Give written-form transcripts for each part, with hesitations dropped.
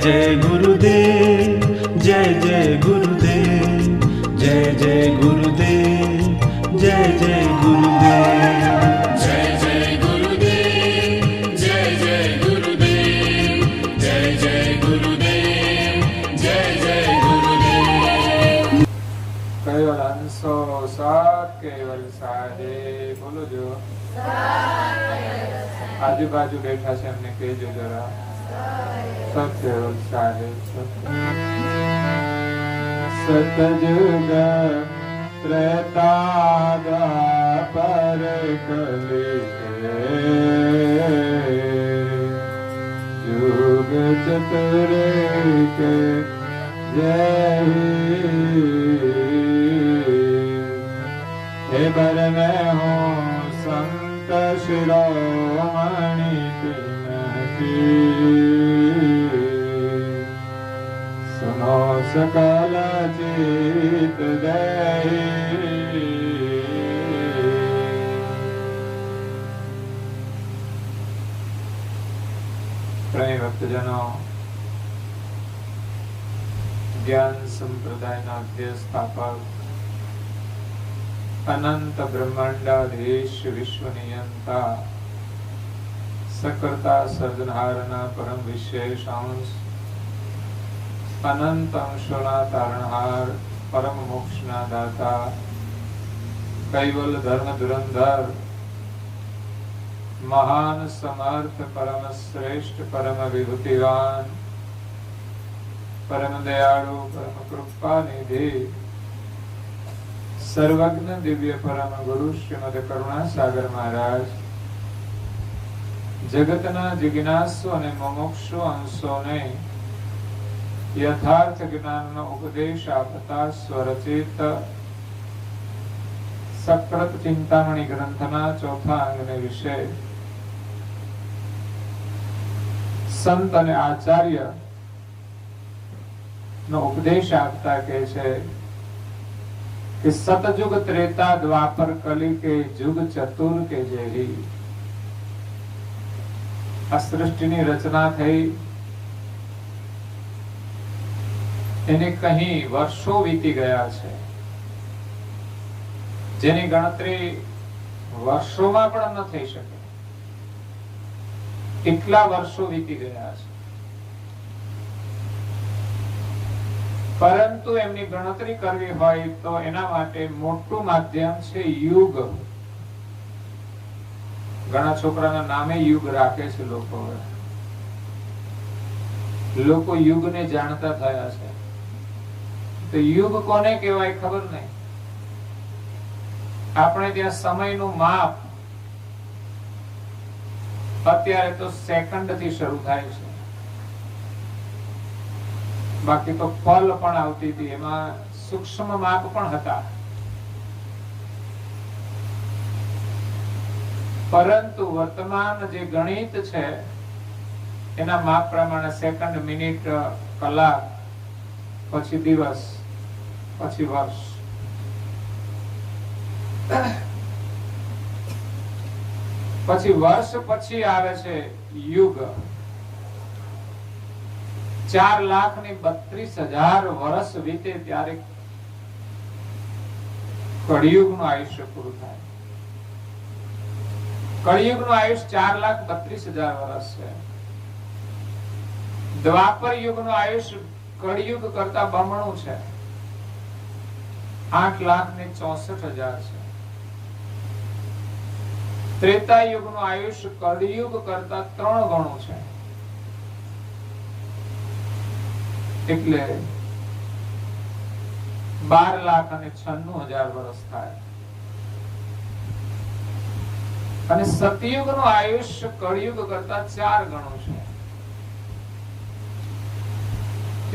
जय गुरुदेव, जय जय गुरुदेव, जय जय गुरुदेव, जय जय गुरुदेव, जय जय गुरुदेव, जय जय गुरुदेव, जय जय गुरुदेव, जय जय गुरुदेव। केवल हंसो साथ केवल साधे बोलो जो આજુબાજુ બેઠા છે એમને કહેજો જરા સત્ય સાધે સતયુગ ત્રેતા દ્વાપર કલી યુગ ચતુરેક જય हे बर में हो संत शिरोमणि की सुनो सकल चित दे प्रेम भक्तजनों ज्ञान संप्रदाय स्थापक अनंत ब्रह्मांडाधीश विश्व नियंता सकर्ता सर्जनहारना परम विशेष अंश अनंत अंशोना तारणहार परम मोक्षना दाता कैवल धर्म धुरंधर महान समर्थ परम श्रेष्ठ परम विभूतिवान परम दयालु परम कृपा निधि सर्वज्ञ दिव्य परम गुरु श्रीमद करुणा सागर महाराज जगतना जिज्ञासु અને મોક્ષુ અંશોને યથાર્થ જ્ઞાનનો ઉપદેશ આપતા સ્વરચિત સક્રત ચિંતામણી ગ્રંથના ચોથા અંગને વિશે સંત અને આચાર્ય નો ઉપદેશ આપતા કહે છે कि सतयुग त्रेता द्वापर कली के युग चतुर के जेही आ सृष्टिनी रचना थई એને કहीं વર્ષો વીતી ગયા છે જેની ગણતરી વર્ષોમાં પણ ન થઈ શકે કેટલા વર્ષો વીતી ગયા છે પરંતુ એમની ગણતરી કરવી હોય તો એના માટે મોટું માધ્યમ છે યુગ ઘણા છોકરાના નામે યુગ રાખે છે લોકો યુગને જાણતા થયા છે તો યુગ કોને કહેવાય ખબર નહીં આપણે ત્યાં સમયનું માપ અત્યારે તો સેકન્ડ થી શરૂ થાય છે બાકી તો પલ પણ આવતી હતી એમાં સૂક્ષ્મ માપ પણ હતા પરંતુ વર્તમાન જે ગણિત છે એના માપ પ્રમાણે સેકન્ડ મિનિટ કલાક પછી દિવસ પછી વર્ષ પછી વર્ષ પછી આવે છે યુગ 4,32,000 વર્ષ વીતે ત્યારે કળિયુગનું આયુષ્ય પૂરું થાય કળિયુગનું આયુષ્ય 4,32,000 વર્ષ છે દ્વાપર યુગનું આયુષ્ય કળિયુગ કરતા બમણું છે 8,64,000 છે ત્રેતા યુગનું આયુષ્ય કળિયુગ કરતા 3 ગણું છે એટલે 12,96,000 વર્ષ થાય અને સતયુગનું આયુષ્ય કળિયુગ કરતા 4 ગણું છે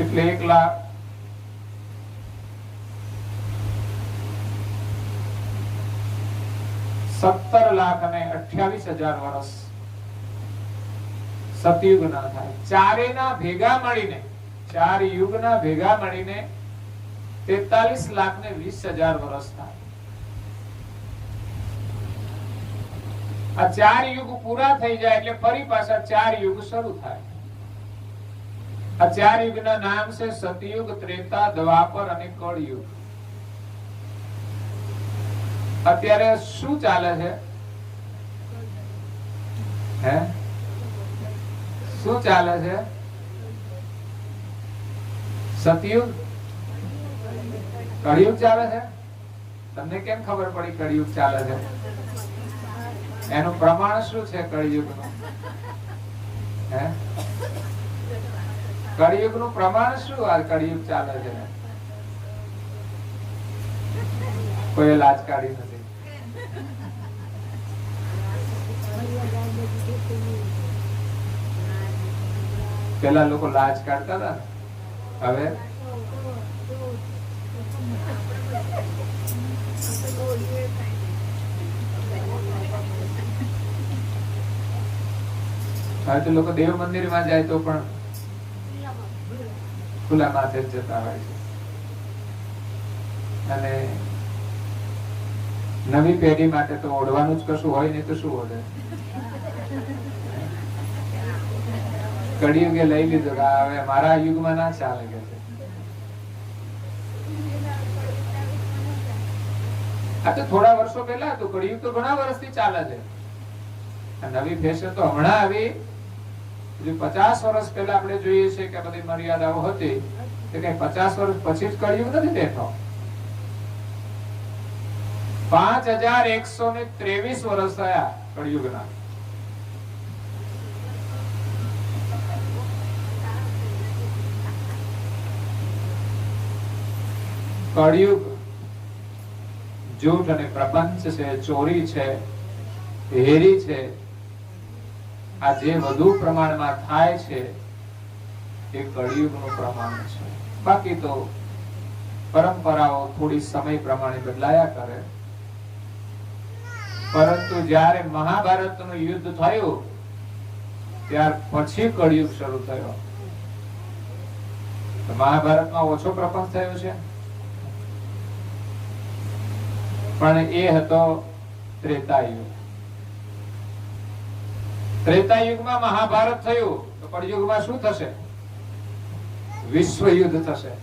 એટલે 1,17,28,000 વર્ષ સતયુગના થાય ચારેના ભેગા મળીને 4 યુગના ભેગા મળીને 43,20,000 વર્ષ થાય આ 4 યુગ પૂરા થઈ જાય એટલે ફરી પાછા 4 યુગ શરૂ થાય આ ચાર યુગના નામ છે સતયુગ, ત્રેતા, દ્વાપર અને કળયુગ. અત્યારે શું ચાલે છે? હે, શું ચાલે છે? સતયુગ, કળયુગ ચાલે છે. તમને કેમ ખબર પડી કળયુગ ચાલે છે? એનું પ્રમાણ શું છે કળયુગનું? હે, કળયુગનું પ્રમાણ શું? આ કળયુગ ચાલે છે. કોઈ લાજ કાઢી નથી. પેલા લોકો લાજ કાઢતા હતા, હવે હવે તો લોકો દેવ મંદિર માં જાય તો પણ ખુલ્લા માથે જ જતા હોય છે. અને નવી પેઢી માટે તો ઓઢવાનું જ કશું હોય નહીં તો શું ઓઢે? કળિયુગે લઈ લીધું કે હવે મારા યુગમાં ના ચાલે કે છે. આ તો થોડા વર્ષો પહેલા હતું. કળિયુગ તો ઘણા વર્ષથી ચાલે છે. નવી ફેશન તો હમણાં આવી. 50 વર્ષ પહેલા આપણે જોઈએ છે કે બધી મર્યાદાઓ હતી કે કઈ 50 વર્ષ પછી જ કળિયુગ નથી બેઠો. 5123 વર્ષ થયા કળિયુગના. કળિયુગ જૂઠ અને પ્રપંચ છે, ચોરી છે, હેરી છે, આ જે વધુ પ્રમાણમાં થાય છે એ કળિયુગનું પ્રમાણ છે. બાકી તો પરંપરાઓ થોડી સમય પ્રમાણે બદલાયા કરે. પરંતુ જ્યારે મહાભારતનું યુદ્ધ થયું ત્યાર પછી કળિયુગ શરૂ થયો. મહાભારતમાં ઓછો પ્રપંચ થયો છે, પણ એ હતો ત્રેતાયુગ. ત્રેતાયુગમાં મહાભારત થયું તો કળિયુગમાં શું થશે? વિશ્વ યુદ્ધ થશે.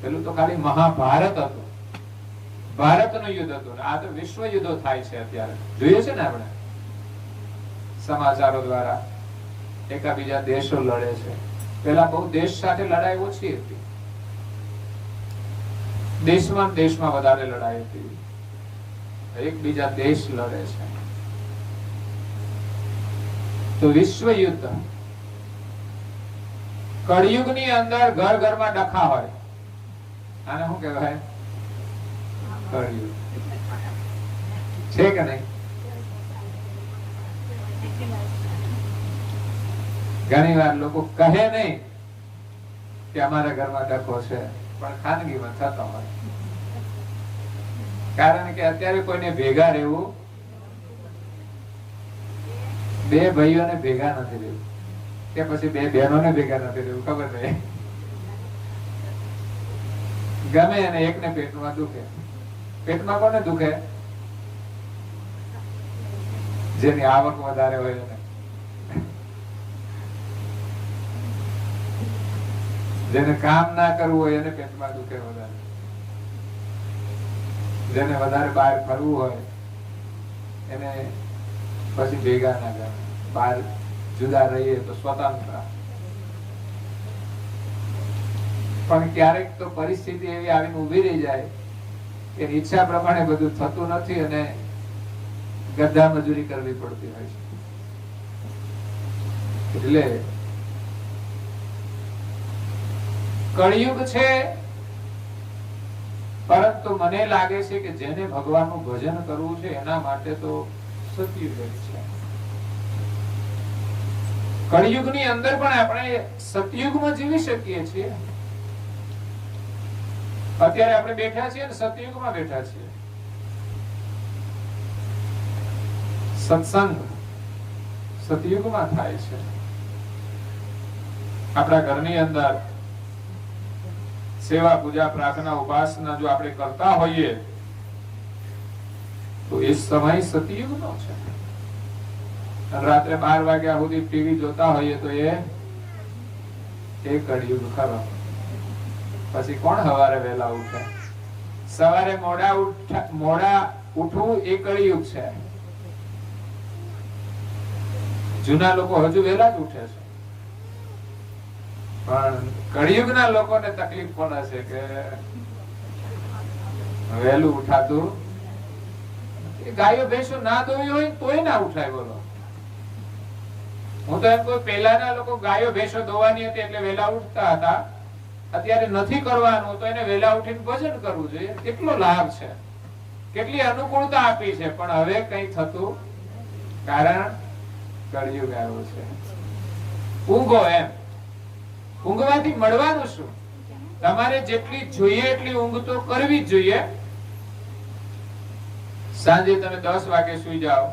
પેલું તો ખાલી મહાભારત હતું, ભારતનું યુદ્ધ હતું. આ તો વિશ્વ યુદ્ધો થાય છે. અત્યારે જોઈએ છે ને આપણે સમાચારો દ્વારા એકાબીજા દેશો લડે છે. પેલા બહુ દેશ સાથે લડાઈ ઓછી હતી. દેશમાં વધારે લડાઈ હતી. એકબીજા દેશ લડે છે. તો વિશ્વ યુદ્ધ. કળિયુગની અંદર ઘર ઘરમાં ડખા હોય. આને શું કહેવાય? કળિયુગ છે કે નહીં? ઘણી વાર લોકો કહે નહીં કે અમારા ઘરમાં ડખો છે, પણ ખાનગીમાં થતો હોય. કારણ કે અત્યારે કોઈને ભેગા રહેવું, બે ભાઈઓને ભેગા નથી રહેવું કે પછી બે બહેનોને ભેગા નથી રહેવું, ખબર નહીં. ગમે અને એકને પેટમાં દુખે. પેટમાં કોને દુખે? જેની આવક વધારે હોય એને. જેને કામ ના કરવું હોય એને પેટમાં દુખે વધારે. જેને વધારે બહાર ફરવું હોય એને પછી ભેગા ના કરે. બહાર જુદા રહીએ તો સ્વતંત્ર. પણ ક્યારેક તો પરિસ્થિતિ એવી આવીને ઉભી રહી જાય કે ઈચ્છા પ્રમાણે બધું થતું નથી અને ગધા મજૂરી કરવી પડતી હોય છે. એટલે કળિયુગ છે, પરંતુ મને લાગે છે કે જેને ભગવાનનું ભજન કરવું છે એના માટે તો સતયુગ છે. કળિયુગની અંદર પણ આપણે સતયુગમાં જીવી શકીએ છીએ. અત્યારે આપણે બેઠા છીએ ને સતયુગમાં બેઠા છીએ. સત્સંગ સતયુગમાં થાય છે. આપણા ઘરની અંદર સેવા, પૂજા, પ્રાર્થના, ઉપાસના જો આપણે કરતા હોઈએ તો એ સમય સતયુગનો છે. રાત્રે 12 વાગ્યા સુધી ટીવી જોતા હોઈએ તો એ એ કળિયુગ ખરો. પછી કોણ સવારે વહેલા ઉઠે? સવારે મોડા ઉઠવું એ કળિયુગ છે. જૂના લોકો હજુ વહેલા જ ઉઠે છે, પણ કળિયુગના લોકોને તકલીફ પડે છે કે વહેલું ઉઠાતું. ગાયો ભેંસો ના દોવી હોય તોય ના ઉઠાય. બોલો, હું તો એમ કહું, પહેલાના લોકો ગાયો ભેંસો દોવાની હતી એટલે વહેલા ઉઠતા હતા. અત્યારે નથી કરવાનું તો એને વહેલા ઉઠીને ભજન કરવું જોઈએ. કેટલો લાભ છે, કેટલી અનુકૂળતા આપી છે. પણ હવે કઈ થતું, કારણ કળિયુગ આવ્યો છે. ઊંઘો એમ. ઊંઘવાથી મળવાનું શું? તમારે જેટલી જોઈએ એટલી ઊંઘ તો કરવી જ જોઈએ. સાંજે તમે 10 વાગે સુઈ જાઓ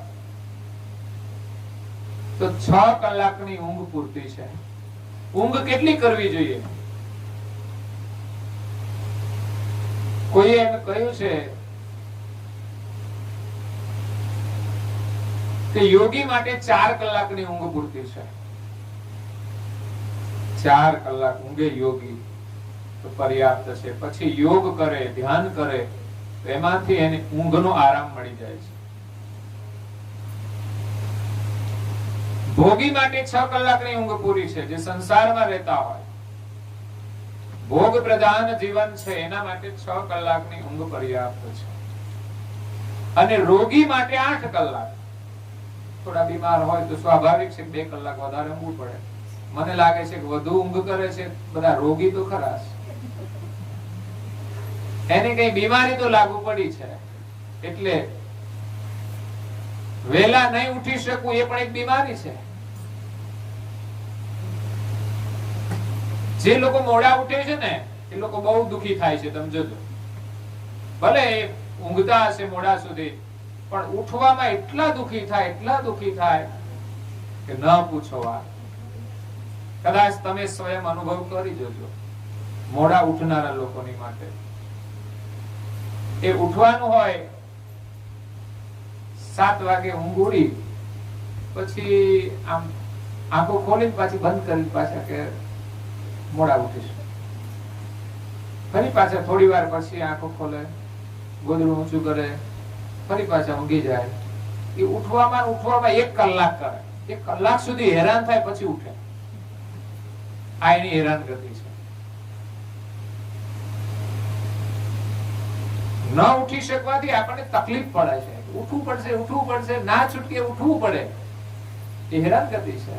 તો 6 કલાકની ઊંઘ પૂરતી છે. ઊંઘ કેટલી કરવી જોઈએ? કોઈએ એમ કહ્યું છે કે યોગી માટે 4 કલાકની ઊંઘ પૂરતી છે. 4 કલાક ઊંઘે યોગી તો પર્યાપ્ત છે. પછી યોગ કરે, ધ્યાન કરે તો એમાંથી એને ઊંઘનો આરામ મળી જાય છે. ભોગી માટે 6 કલાકની ઊંઘ પૂરી છે. જે સંસારમાં રહેતા હોય, ભોગ પ્રધાન જીવન છે, એના માટે 6 કલાકની ઊંઘ પર્યાપ્ત છે. અને રોગી માટે 8 કલાક. થોડા બીમાર હોય તો સ્વાભાવિક છે 2 કલાક વધારે ઊંઘવું પડે. મને લાગે છે કે વધુ ઊંઘ કરે છે બધા રોગી તો ખરા છે, એને કઈ બીમારી તો લાગુ પડી છે, એટલે વેલા નહીં ઉઠી શકવું એ પણ એક બીમારી છે. જે લોકો મોડા ઉઠે છે ને એ લોકો બહુ દુખી થાય છે. તમે જોજો, ભલે ઊંઘતા હશે મોડા સુધી, પણ ઉઠવામાં એટલા દુખી થાય કે ન પૂછો વાત. કદાચ તમે સ્વયં અનુભવ કરી જોજો મોડા ઉઠનારા લોકોની માટે. એ ઉઠવાનું હોય 7 વાગે ઊંઘ ઉડી, પછી આમ આંખો ખોલીને પાછી બંધ કરીને પાછા કે મોડા ઉઠીશું. ફરી પાછા થોડી વાર પછી આંખો ખોલે, ગોદડું ઊંચું કરે, ફરી પાછા ઊંઘી જાય. એ ઉઠવામાં 1 કલાક કરે. 1 કલાક સુધી હેરાન થાય પછી ઉઠે. આ એની હેરાનગતિ છે. ન ઉઠી શકવાથી આપણને તકલીફ પડે છે. ઉઠવું પડશે, ના છૂટકે ઉઠવું પડે. એ હેરાનગતિ છે.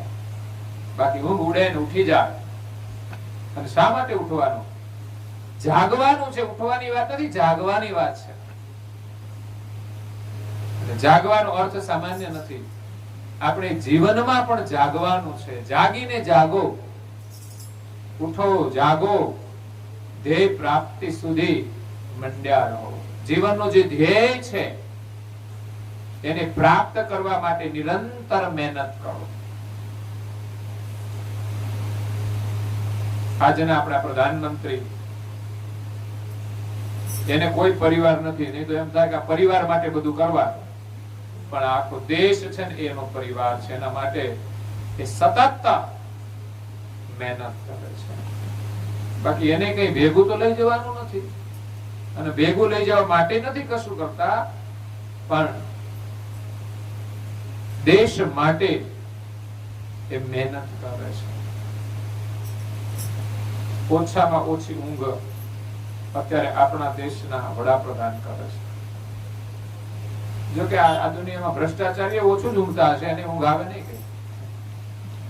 બાકી ઊંઘ ઉડે ને ઉઠી જાય. અને શા માટે ઉઠવાનું? જાગવાનું છે. ઉઠવાની વાત નથી, જાગવાની વાત છે. જાગવાનો અર્થ સામાન્ય નથી. આપણે જીવનમાં પણ જાગવાનું છે. જાગીને જાગો, ઉઠો, જાગો, ધ્યેય પ્રાપ્તિ સુધી મંડ્યા રહો. જીવનનો જે ધ્યેય છે એને પ્રાપ્ત કરવા માટે નિરંતર મહેનત કરો. આજના આપણા પ્રધાનમંત્રી, એને કોઈ પરિવાર નથી. નહીં તો એમ થાય કે આ પરિવાર માટે બધું કરવાનું, પણ આખો દેશ છે ને એનો પરિવાર છે. એના માટે એ સતત મહેનત કરે છે. બાકી એને કઈ ભેગું તો લઈ જવાનું નથી, અને ભેગું લઈ જવા માટે નથી કશું કરતા, પણ દેશ માટે એ મહેનત કરે છે. ઓછામાં ઓછી ઊંઘ અત્યારે આપણા દેશના વડાપ્રધાન કરે છે. જો કે આ દુનિયામાં ભ્રષ્ટાચારી ઓછું જ ઊંઘતા હશે, એને ઊંઘ આવે નહીં કઈ.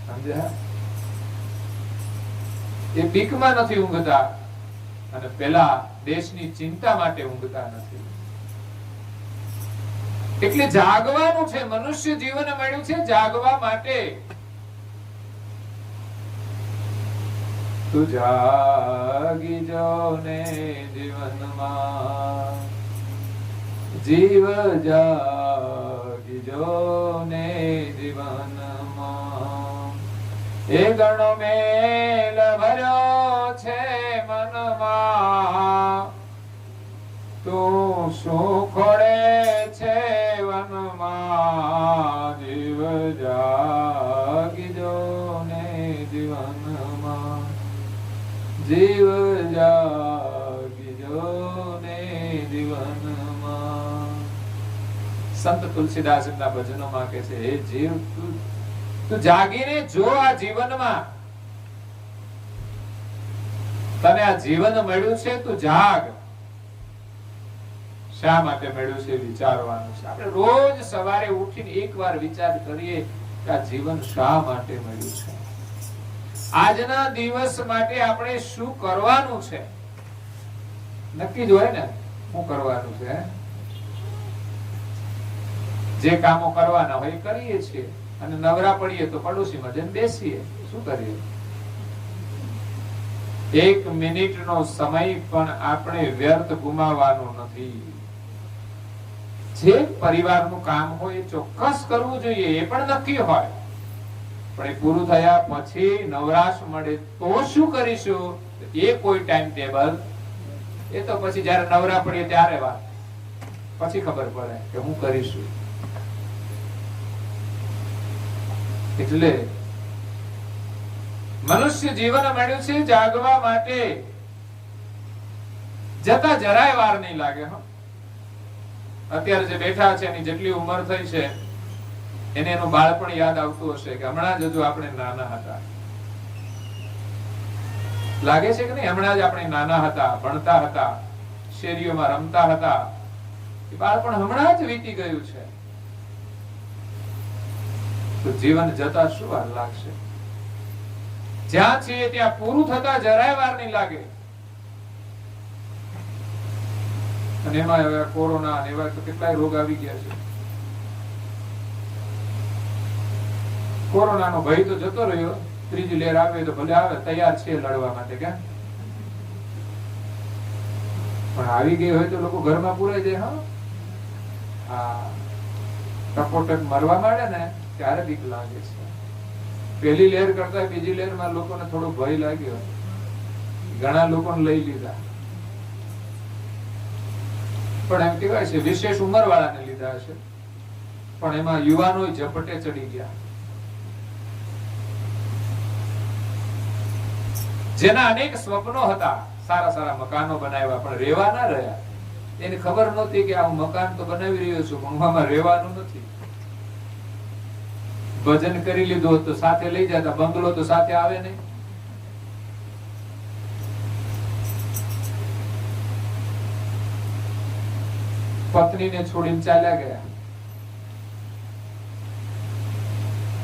સમજ્યા? એ બીકમાં નથી ઊંઘતા, અને પેલા દેશની ચિંતા માટે ઊંઘતા નથી. એટલે જાગવાનું છે. મનુષ્ય જીવન મળ્યું છે જાગવા માટે. તું જાગી જો ને જીવનમાં, જીવ જાગી જો ને જીવનમાં. એ ગણો મેલ ભર્યો છે મનમાં, તું શું ખોડે છે વનમાં. જીવ જાગી જો ને જીવનમાં. જીવ જાગજો ને જીવનમાં. સંત તુલસીદાસ એમના ભજનોમાં કહે છે, હે જીવ, તું જાગીને જો આ જીવનમાં તને આ જીવન મળ્યું છે, તું જાગ. શા માટે મળ્યું છે વિચારવાનું છે. આપણે રોજ સવારે ઉઠીને એકવાર વિચાર કરીએ કે આ જીવન શા માટે મળ્યું છે, આજના દિવસ માટે આપણે શું કરવાનું છે. નક્કી જ હોય ને શું કરવાનું છે. જે કામો કરવાના હોય એ કરીએ છીએ, અને નવરા પડીએ તો પડોશીમાં જઈને બેસીએ. શું કરીએ? એક મિનિટનો સમય પણ આપણે વ્યર્થ ગુમાવવાનો નથી. જે પરિવારનું કામ હોય એ ચોક્કસ કરવું જોઈએ, એ પણ નક્કી હોય. પણ એ પૂરું થયા પછી નવરાશ મળે તો શું કરીશું, એ કોઈ ટાઈમ ટેબલ, એ તો પછી જયારે નવરા પડીએ ત્યારે વાત, પછી ખબર પડે કે હું કરીશું. એટલે મનુષ્ય જીવન મળ્યું છે જાગવા માટે. જતા જરાય વાર નહીં લાગે. અત્યારે જે બેઠા છે એની જેટલી ઉંમર થઈ છે એને એનું બાળપણ યાદ આવતું હશે કે હમણાં જ હજુ આપણે નાના હતા. લાગે છે કે નહીં? હમણાં જ આપણે નાના હતા, ભણતા હતા, શેરીઓમાં રમતા હતા. એ બાળપણ હમણાં જ વીતી ગયું છે. તો જીવન જતા શું વાર લાગશે? જ્યાં છીએ ત્યાં પૂરું થતા જરાય વાર નહીં લાગે. અને એમાં હવે કોરોના અને એવા તો કેટલાય રોગ આવી ગયા છે. કોરોનાનો ભય તો જતો રહ્યો. ત્રીજી લહેર આવે તો ભલે આવે, તૈયાર છે લડવા માટે. ક્યાં પણ આવી ગઈ હોય તો લોકો ઘરમાં પુરાઈ જાય. હા, ટપોટપ મરવા માંડે ને ત્યારે બીક લાગે છે. પહેલી લહેર કરતા બીજી લહેરમાં લોકોને થોડો ભય લાગ્યો. ઘણા લોકોને લઈ લીધા. પણ એમ કહેવાય છે વિશેષ ઉંમર વાળાને લીધા હશે, પણ એમાં યુવાનો ઝપટે ચડી ગયા. જેના અનેક સ્વપ્નો હતા, સારા સારા મકાનો બનાવ્યા, પણ રહેવા ના રહ્યા. એને ખબર નહોતી કે આ હું મકાન તો બનાવી રહ્યો છું, પણ આમાં રહેવાનું નથી. ભજન કરી લીધું તો સાથે લઈ જતા, બંગલો તો સાથે આવે નહીં. પત્નીને છોડીને ચાલ્યા ગયા.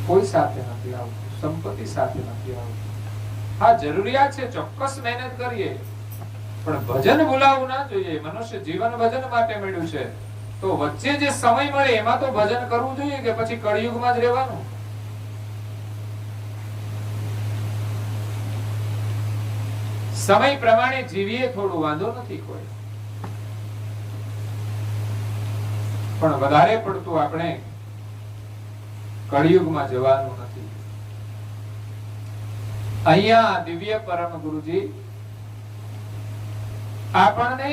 કોઈ સાથે નથી આવતું, સંપત્તિ સાથે નથી આવતું. હા, જરૂરિયાત છે, ચોક્કસ મહેનત કરીએ, પણ ભજન ભૂલાવવું ના જોઈએ. મનુષ્ય જીવન ભજન માટે મળ્યું છે, તો વચ્ચે જે સમય મળે એમાં તો ભજન કરવું જોઈએ, કે પછી કળિયુગમાં જ રહેવાનું. સમય પ્રમાણે જીવીએ, થોડું વાંધો નથી કોઈ, પણ વધારે પડતું આપણે કળિયુગમાં જવાનું નથી. અહીંયા દિવ્ય પરમ ગુરુજી આપણને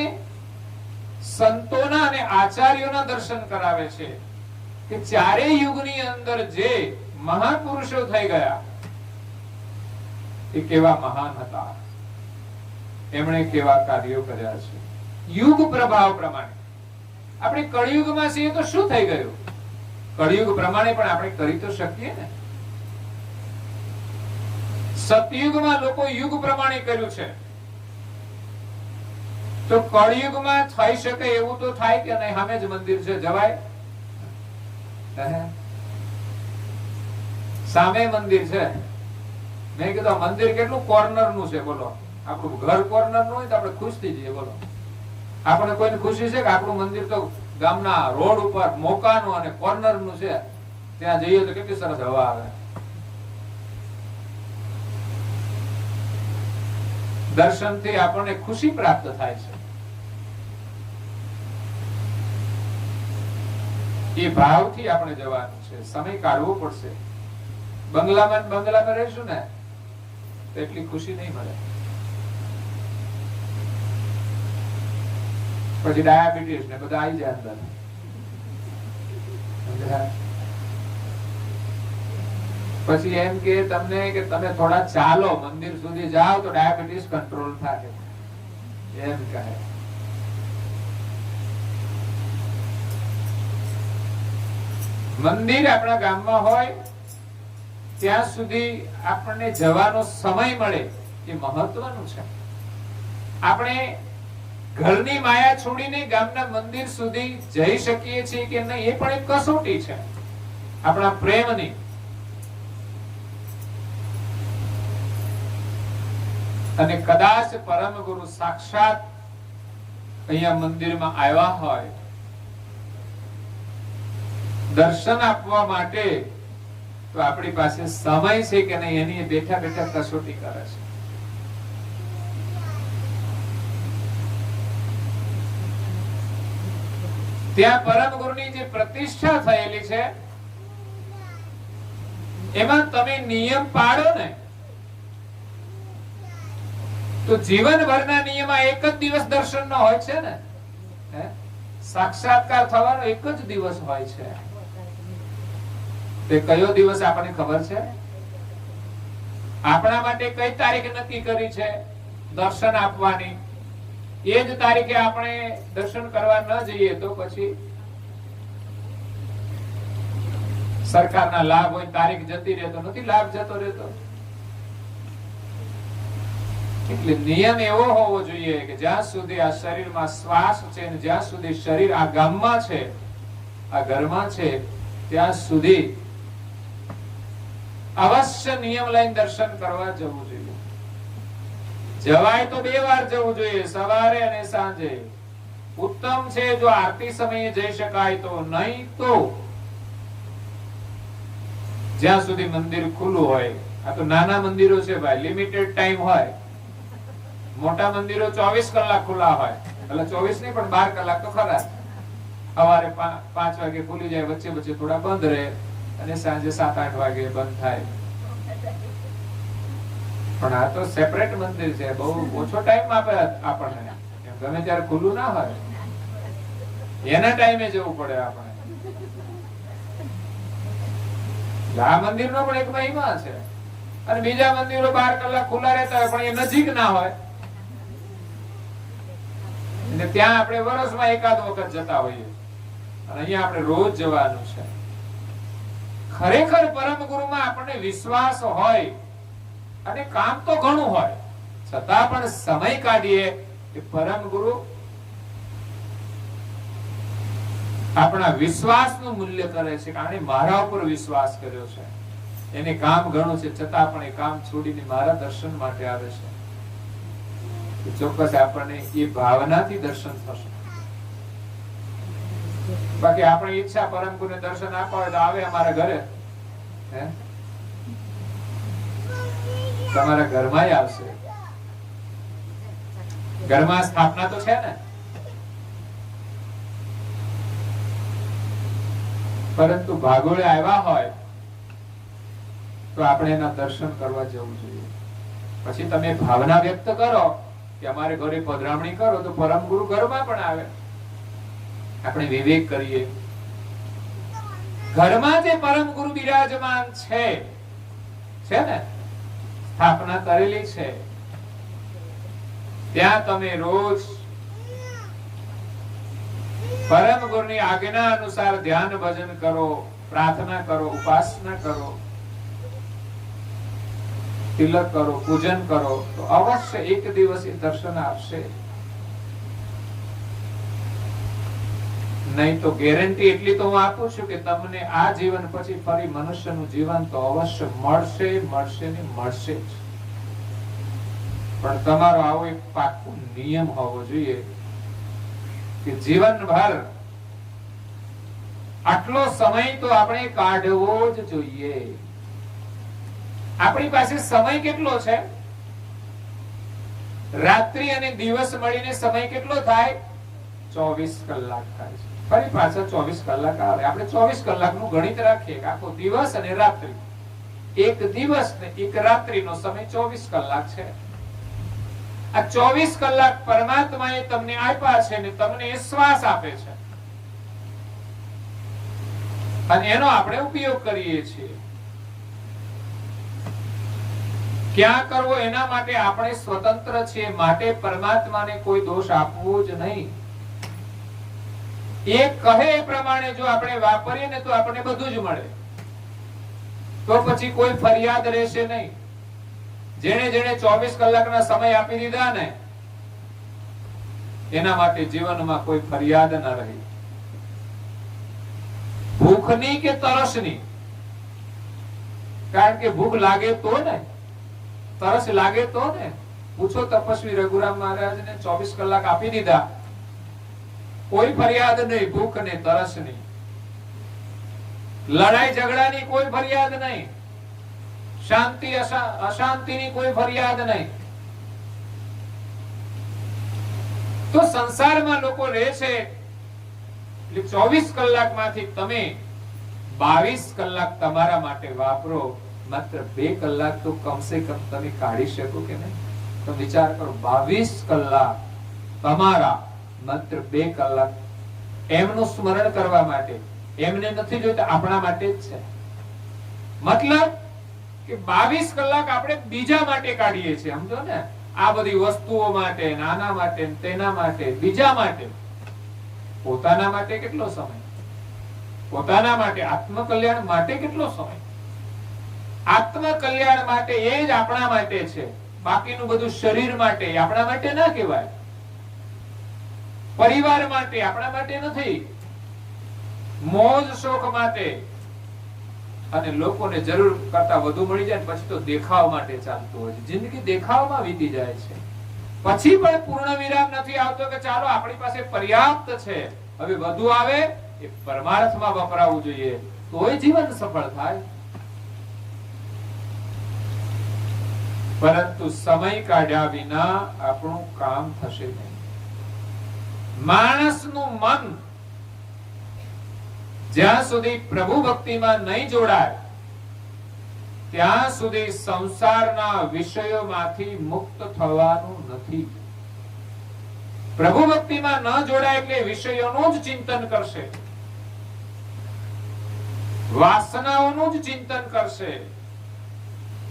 સંતોના અને આચાર્યોના દર્શન કરાવે છે કે ચારે યુગની અંદર જે મહાપુરુષો થઈ ગયા એ કેવા મહાન હતા, એમણે કેવા કાર્યો કર્યા છે. યુગ પ્રભાવ પ્રમાણે આપણે કળિયુગમાં છીએ તો શું થઈ ગયું? કળિયુગ પ્રમાણે પણ આપણે કરી તો શકીએ ને. સતયુગમાં લોકો યુગ પ્રમાણે કર્યું છે, તો કળિયુગમાં થઈ શકે એવું તો થાય કે નહીં? સામે જ મંદિર છે, જવાય? સામે મંદિર છે. મેં કીધું મંદિર કેટલું કોર્નર નું છે, બોલો. આપણું ઘર કોર્નર નું હોય તો આપણે ખુશ થઈ જઈએ, બોલો. આપણે કોઈને ખુશી છે કે આપણું મંદિર તો ગામના રોડ ઉપર મોકાનું અને કોર્નર નું છે, ત્યાં જઈએ તો કેટલી સરસ હવા આવે. દર્શનથી આપણને ખુશી પ્રાપ્ત થાય છે. એ ભાવથી આપણે જવાનું છે. સમય કાઢવો પડશે. બંગલામાં રહીશું ને તો એટલી ખુશી નહીં મળે. પછી ડાયાબિટીસ ને બધા આવી જાય અંદર. પછી એમ કે તમને કે તમે થોડા ચાલો મંદિર સુધી જાઓ તો ડાયાબિટીસ કંટ્રોલ થાય, એમ કહે. મંદિર આપણા ગામમાં હોય ત્યાં સુધી આપણને જવાનો સમય મળે એ મહત્વનું છે. આપણે ઘરની માયા છોડીને ગામના મંદિર સુધી જઈ શકીએ છીએ કે નહીં એ પણ એક કસોટી છે આપણા પ્રેમની. અને કદાચ પરમ ગુરુ સાક્ષાત અહીંયા મંદિરમાં આવ્યા હોય દર્શન આપવા માટે, તો આપણી પાસે સમય છે કે નહીં એની બેઠા બેઠા કસોટી કરે છે. ત્યાં પરમ ગુરુની જે પ્રતિષ્ઠા થયેલી છે એમાં તમે નિયમ પાડો ને તો જીવનભરના નિયમમાં એક જ દિવસ દર્શન નો હોય છે ને. સાક્ષાત્કાર થવાનો એક જ દિવસ હોય છે. તે કયો દિવસ આપણને ખબર છે? આપણા માટે કઈ તારીખ નક્કી કરી છે દર્શન આપવાની? એ જ તારીખે આપણે દર્શન કરવા ન જઈએ તો પછી સરકારના લાભ હોય, તારીખ જતી રહેતો નથી, લાભ જતો રહેતો. એટલે નિયમ એવો હોવો જોઈએ કે જ્યાં સુધી આ શરીરમાં શ્વાસ છે ને જ્યાં સુધી શરીર આ ગામમાં છે, આ ઘરમાં છે, ત્યાં સુધી અવશ્ય નિયમ લઈને દર્શન કરવા જવું જોઈએ. જવાય તો 2 વાર જવું જોઈએ, સવારે અને સાંજે. ઉત્તમ છે જો આરતી સમયે જઈ શકાય તો, નહીં તો જ્યાં સુધી મંદિર ખુલ્લું હોય. આ તો નાના મંદિરો છે ભાઈ, લિમિટેડ ટાઈમ હોય. મોટા મંદિરો 24 કલાક ખુલ્લા હોય, એટલે 24 નહીં પણ 12 કલાક તો ખરા. સવારે 5 વાગે ખુલી જાય, વચ્ચે વચ્ચે થોડા બંધ રહે અને સાંજે 7-8 વાગે બંધ થાય. પણ આ તો સેપરેટ મંદિર છે, બહુ ઓછો ટાઈમ આપે આપણને. ગમે ત્યારે ખુલ્લું ના હોય, એના ટાઈમે જવું પડે આપણે. આ મંદિરનો પણ એક મહિમા છે. અને બીજા મંદિરો 12 કલાક ખુલ્લા રહેતા હોય પણ એ નજીક ના હોય, એટલે ત્યાં આપણે વર્ષમાં એકાદ વખત જતા હોઈએ. અને અહીંયા આપણે રોજ જવાનું છે. ખરેખર પરમ ગુરુમાં આપણને વિશ્વાસ હોય અને કામ તો ઘણું હોય છતાં પણ સમય કાઢીએ કે પરમ ગુરુ આપણા વિશ્વાસનું મૂલ્ય કરે છે. કારણ મારા ઉપર વિશ્વાસ કર્યો છે, એને કામ ઘણું છે છતાં પણ એ કામ છોડીને મારા દર્શન માટે આવે છે. ચોક્કસ આપણને એ ભાવનાથી દર્શન થશે. બાકી આપણી ઈચ્છા પરમ ગુરુને દર્શન આપવા હોય તો આવે અમારા ઘરે, તમારા ઘરમાં આવશે. ઘરમાં સ્થાપના તો છે ને, પરંતુ ભાગોળે આવ્યા હોય તો આપણે એના દર્શન કરવા જવું જોઈએ. પછી તમે ભાવના વ્યક્ત કરો કે અમારે ઘરે પધરામણી કરો તો પરમ ગુરુ ઘરમાં પણ આવે. આપણે વિવેક કરીએ. ઘરમાં જે પરમ ગુરુ બિરાજમાન છે ને, સ્થાપના કરેલી છે, ત્યાં તમે રોજ પરમ ગુરુની આજ્ઞા અનુસાર ધ્યાન ભજન કરો, પ્રાર્થના કરો, ઉપાસના કરો, તિલક કરો, પૂજન કરો તો અવશ્ય એક દિવસ એ દર્શન આપશે. નહીં તો ગેરંટી એટલી તો હું આપું છું કે તમને આ જીવન પછી ફરી મનુષ્યનું જીવન તો અવશ્ય મળશે ને મળશે જ. પણ તમારો આવો એક પાક્કો નિયમ હોવો જોઈએ કે જીવનભર આટલો સમય તો આપણે કાઢવો જ જોઈએ. આપણી પાસે સમય કેટલો છે? રાત્રિ અને દિવસ મળીને સમય કેટલો થાય? 24 કલાક થાય છે. ફરી પાછા 24 કલાક આવે. આપણે 24 કલાકનું ગણિત રાખીએ, આખો દિવસ અને રાત્રિ, એક દિવસ ને એક રાત્રિનો સમય 24 કલાક છે. આ 24 કલાક પરમાત્માએ તમને આપ્યા છે ને તમને એ શ્વાસ આપે છે અને એનો આપણે ઉપયોગ કરીએ છીએ. ક્યાં કરવો એના માટે આપણે સ્વતંત્ર છીએ, માટે પરમાત્માને કોઈ દોષ આપવો જ નહીં. એ કહે એ પ્રમાણે જો આપણે વાપરીએ ને તો આપણને બધું જ મળે. તો પછી કોઈ ફરિયાદ રહેશે નહીં. જેણે જેણે 24 કલાકના સમય આપી દીધા ને એના માટે જીવનમાં કોઈ ફરિયાદ ન રહી. ભૂખની કે તરસની, કારણ કે ભૂખ લાગે તો ને, તરસ લાગે તો ને. પૂછો તપસ્વી રઘુરામ મહારાજને 24 કલાક આપી દીધા, કોઈ ફરિયાદ નહીં. ભૂખ ને તરસ ની, લડાઈ ઝઘડાની કોઈ ફરિયાદ નહીં, શાંતિ અશાંતિની કોઈ ફરિયાદ નહીં. તો સંસારમાં લોકો રહે છે એટલે 24 કલાકમાંથી તમે 22 કલાક તમારા માટે વાપરો. માત્ર 2 કલાક તો કમસે કમ તમે કાઢી શકો કે નહીં? તો વિચાર કરો, 22 કલાક તમારા, માત્ર 2 કલાક એમનું સ્મરણ કરવા માટે. એમને નથી જોઈતા, આપણા માટે જ છે. મતલબ કે 22 કલાક આપણે બીજા માટે કાઢીએ છીએ, સમજો ને? આ બધી વસ્તુઓ માટે, નાના માટે, તેના માટે, બીજા માટે. પોતાના માટે કેટલો સમય? પોતાના માટે, આત્મકલ્યાણ માટે કેટલો સમય? આત્મકલ્યાણ માટે એ જ આપણા માટે છે. બાકીનું બધું શરીર માટે, આપણા માટે ના કહેવાય. પરિવાર માટે, આપણા માટે નથી. મોજ શોખ માટે, અને લોકોને જરૂર કરતા વધુ મળી જાય પછી તો દેખાવ માટે ચાલતું હોય છે. જિંદગી દેખાવમાં વીતી જાય છે. પછી પણ પૂર્ણ વિરામ નથી આવતો કે ચાલો આપણી પાસે પર્યાપ્ત છે, હવે વધુ આવે એ પરમાર્થમાં વપરાવવું જોઈએ, તોય જીવન સફળ થાય. પરંતુ સમય કાઢ્યા વિના આપણું કામ થશે નહીં. માણસનું મન જ્યાં સુધી પ્રભુ ભક્તિમાં નહીં જોડાય ત્યાં સુધી સંસારના વિષયોમાંથી મુક્ત થવાનું નથી. પ્રભુ ભક્તિમાં ન જોડાય એટલે વિષયોનું જ ચિંતન કરશે, વાસનાઓનું જ ચિંતન કરશે,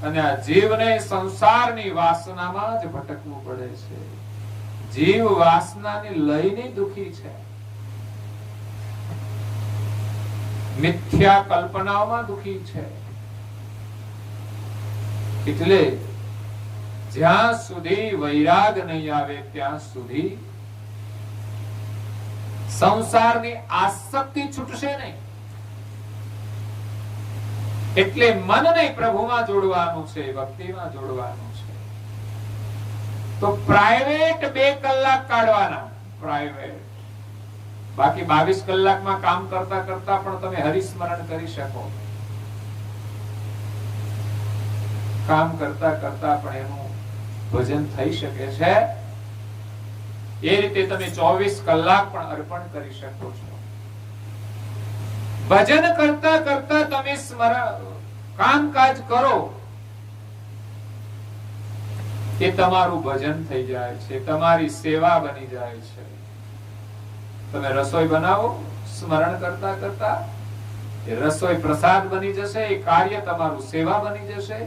અને આ જીવને સંસારની વાસનામાં જ ભટકવું પડે છે. જીવ વાસનાને લઈને દુખી છે, મિથ્યા કલ્પનાઓમાં દુખી છે. એટલે જ્યાં સુધી વૈરાગ નહીં આવે ત્યાં સુધી સંસારની આસક્તિ છૂટશે નહીં. એટલે મનને પ્રભુમાં જોડવાનું છે, ભક્તિમાં જોડવાનું છે. તો પ્રાઇવેટ 2 કલાક કાઢવાના, પ્રાઇવેટ. બાકી 22 કલાકમાં કામ કરતા કરતા પણ તમે હરિસ્મરણ કરી શકો. કામ કરતા કરતા પણ એનું ભજન થઈ શકે છે. એ રીતે તમે 24 કલાક પણ અર્પણ કરી શકો છો. ભજન કરતા કરતા તમે કામકાજ કરો એ તમારું ભજન થઈ જાય છે, તમારી સેવા બની જાય છે. તમે રસોઈ બનાવો સ્મરણ કરતા કરતા, એ રસોઈ પ્રસાદ બની જશે, એ કાર્ય તમારું સેવા બની જશે.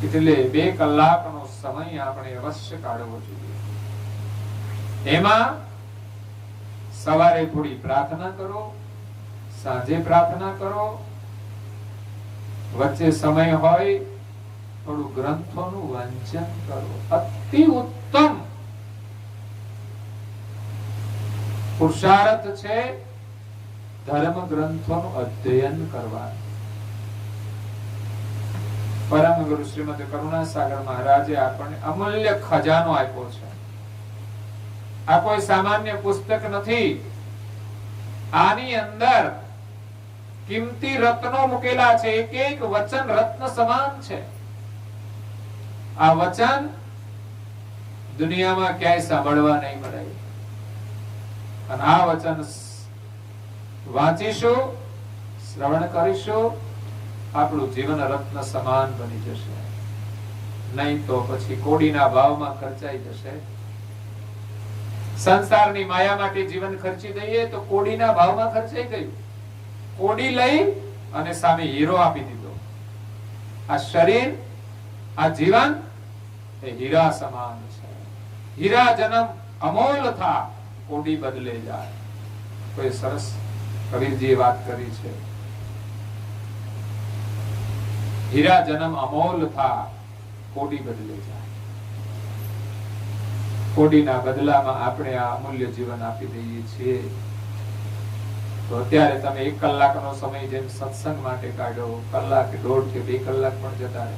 એટલે 2 કલાકનો સમય આપણે અવશ્ય કાઢવો જોઈએ. એમાં સવારે થોડી પ્રાર્થના કરો, સાંજે પ્રાર્થના કરો, વચ્ચે સમય હોય થોડું ગ્રંથોનું વાંચન કરો. અતિ ઉત્તમ પુરુષાર્થ છે ધર્મ ગ્રંથોનું અધ્યયન કરવાનું. પરમ ગુરુ શ્રીમદ કરુણાસાગર મહારાજે આપણને અમૂલ્ય ખજાનો આપ્યો છે. આ કોઈ સામાન્ય પુસ્તક નથી. આની અંદર કિંમતી રત્નો મૂકેલા છે. એક એક વચન રત્ન સમાન છે. આ વચન દુનિયામાં ક્યાંય સાંભળવા નહીં મળે. અને આ વચન વાંચીશું, શ્રવણ કરીશું, આપણું જીવન રત્ન સમાન બની જશે. નહીં તો પછી કોડીના ભાવમાં ખર્ચાઈ જશે. સંસારની માયા માટે જીવન ખર્ચી દઈએ તો કોડીના ભાવમાં ખર્ચાઈ ગયું. કોડી લઈ અને સામે હીરો આપી દીધો. આ શરીર, આ જીવન એ હીરા સમાન છે. હીરા જન્મ અમોલ થા, કોડી બદલે જાય. કોઈ સરસ કબીરજીએ વાત કરી છે. હીરા જન્મ અમોલ થા, કોડી બદલે જાય. કોડીના બદલામાં આપણે આ અમૂલ્ય જીવન આપી દઈએ છીએ. તો અત્યારે તમે 1 કલાકનો સમય જેમ સત્સંગ માટે કાઢો, કલાક, 1.5 કે 2 કલાક પણ જતા રહે.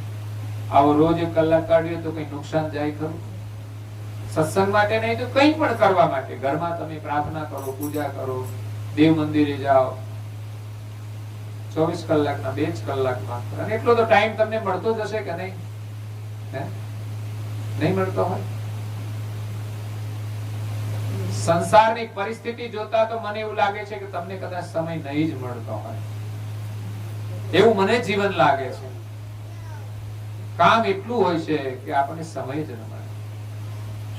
આવો રોજ 1 કલાક કાઢીએ તો કઈ નુકસાન જાય ખરું? સત્સંગ માટે નહીં તો કંઈ પણ કરવા માટે, ઘરમાં તમે પ્રાર્થના કરો, પૂજા કરો, દેવ મંદિરે જાઓ, 24 કલાકના 2 જ કલાકમાં. અને એટલો તો ટાઈમ તમને મળતો જ હશે કે નહીં? નહીં મળતો હોય? સંસારની પરિસ્થિતિ જોતા તો મને એવું લાગે છે કે તમને કદાચ સમય નહીં જ મળતો હોય, એવું મને જીવન લાગે છે. કામ એટલું હોય છે કે આપણને સમય જ ન મળે.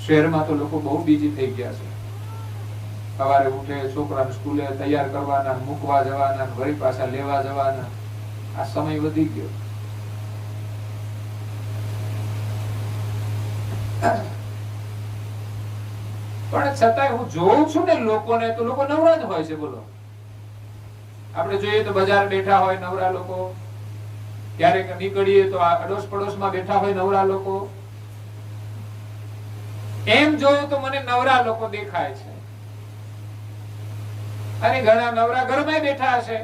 શહેરમાં તો લોકો બહુ બીજી થઈ ગયા છે. સવારે ઉઠે, છોકરાને સ્કૂલે તૈયાર કરવાના, મૂકવા જવાના, વળી પાછા લેવા જવાના, આ સમય વધી ગયો. પણ છતાંય હું જોઉં છું ને લોકોને, તો લોકો નવરા જ હોય છે. બોલો, આપણે જોઈએ તો બજાર બેઠા હોય નવરા લોકો, ક્યારેક નીકળીએ તો અડોશ પડોશમાં બેઠા હોય નવરા લોકો. એમ જોઉં તો મને નવરા લોકો દેખાય છે. અને ઘણા નવરા ઘરમાં બેઠા હશે,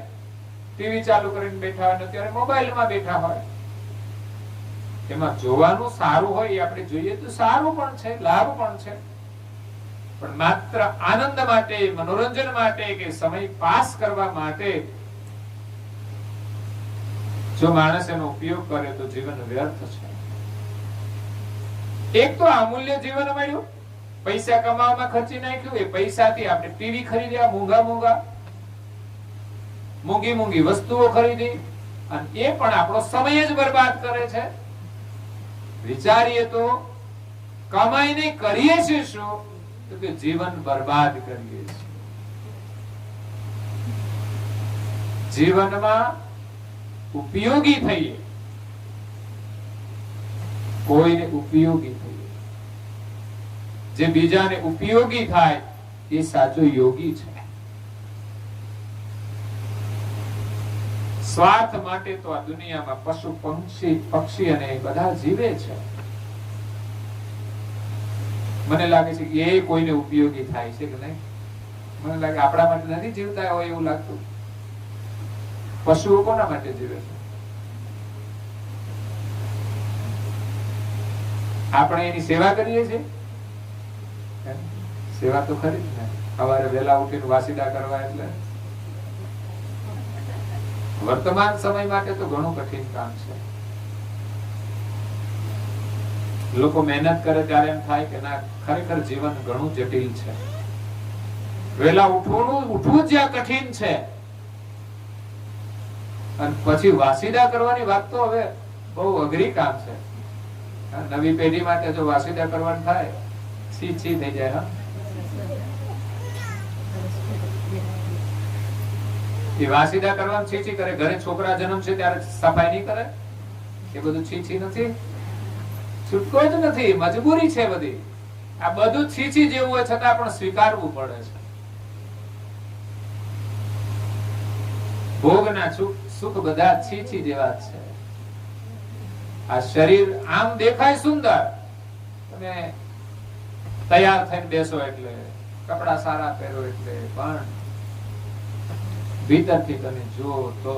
ટીવી ચાલુ કરીને બેઠા હોય, અત્યારે મોબાઈલમાં બેઠા હોય. એમાં જોવાનું સારું હોય, આપણે જોઈએ તો સારું પણ છે, લાભ પણ છે. પણ માત્ર આનંદ માટે, મનોરંજન માટે કે સમય પાસ કરવા માટે જો માણસ એનો ઉપયોગ કરે તો જીવન વ્યર્થ છે. એક તો અમૂલ્ય જીવન મળ્યું, પૈસા કમાવામાં ખર્ચી નાખ્યું, એ પૈસાથી આપણે ટીવી ખરીદ્યા, મોંઘી વસ્તુઓ ખરીદી, અને એ પણ આપણો સમય જ બરબાદ કરે છે. વિચારીએ તો કમાઈને કરીએ છીએ શું? તો કે જીવન બરબાદ કરીએ છીએ. જીવનમાં ઉપયોગી થઈએ, કોઈને ઉપયોગી થઈએ. જે બીજાને ઉપયોગી થાય એ સાચો યોગી છે. સ્વાર્થ માટે તો આ દુનિયામાં પશુ, પક્ષી અને બધા જીવે છે. મને લાગે છે કે એ કોઈને ઉપયોગી થાય છે કે નહીં? મને લાગે આપણા માટે નથી જીવતા હોય એવું લાગતું. પશુઓ કોના માટે જીવે છે? આપણે એની સેવા કરીએ છીએ. સેવા તો ખરી જ ને. સવારે વહેલા ઉઠીને વાસીદા કરવા, એટલે વર્તમાન સમય માટે તો ઘણું કઠિન કામ છે. લોકો મહેનત કરે ત્યારે એમ થાય કે ના, ખરેખર જીવન ઘણું જટિલ છે. વહેલા ઉઠવું જ્યાં કઠિન છે, અને પછી વાસીદા કરવાની વાત તો હવે બહુ અઘરી કામ છે. નવી પેઢી માટે જો વાસીદા કરવાનું થાય, છી થઈ જાય. એ વાસીદા કરવાનું છી કરે. ઘરે છોકરા જન્મ છે ત્યારે સફાઈ નહીં કરે, એ બધું છી નથી. છૂટકો જ નથી, મજબૂરી છે બધી. આ બધું છીછી જેવું હોય છતાં પણ સ્વીકારવું પડે છે. ભોગના સુખ બધા છીછી જેવા જ છે. આ શરીર આમ દેખાય સુંદર, તમે તૈયાર થઈને બેસો એટલે, કપડા સારા પહેરો એટલે, પણ ભીતરથી તમે જુઓ તો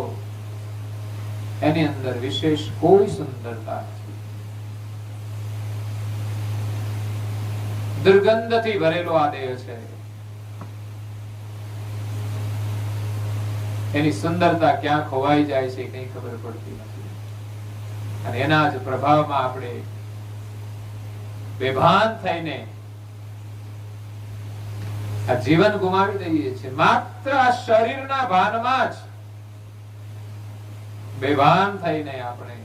એની અંદર વિશેષ કોઈ સુંદરતા નથી. દુર્ગંધથી ભરેલો આ દેહ છે. એની સુંદરતા ક્યાં ખોવાઈ જાય છે કઈ ખબર પડતી નથી. અને એના જ પ્રભાવમાં આપણે બેભાન થઈને આ જીવન ગુમાવી દઈએ છીએ. માત્ર આ શરીરના ભાનમાં જ બેભાન થઈને આપણે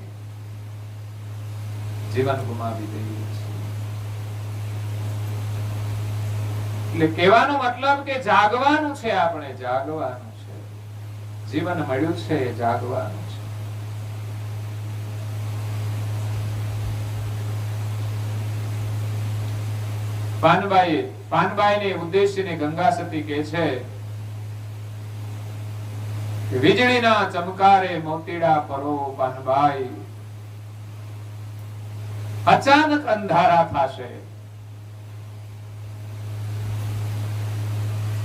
જીવન ગુમાવી દઈએ છીએ. એટલે કહેવાનો મતલબ કે જાગવાનું છે, આપણે જાગવાનું છે. જીવન મળ્યું છે એ જાગવાનું છે. પાનબાઈને ઉદ્દેશીને ગંગા સતી કહે છે કે વીજળીના ચમકારે મોતીડા પરો પાનબાઈ, અચાનક અંધારા થાશે.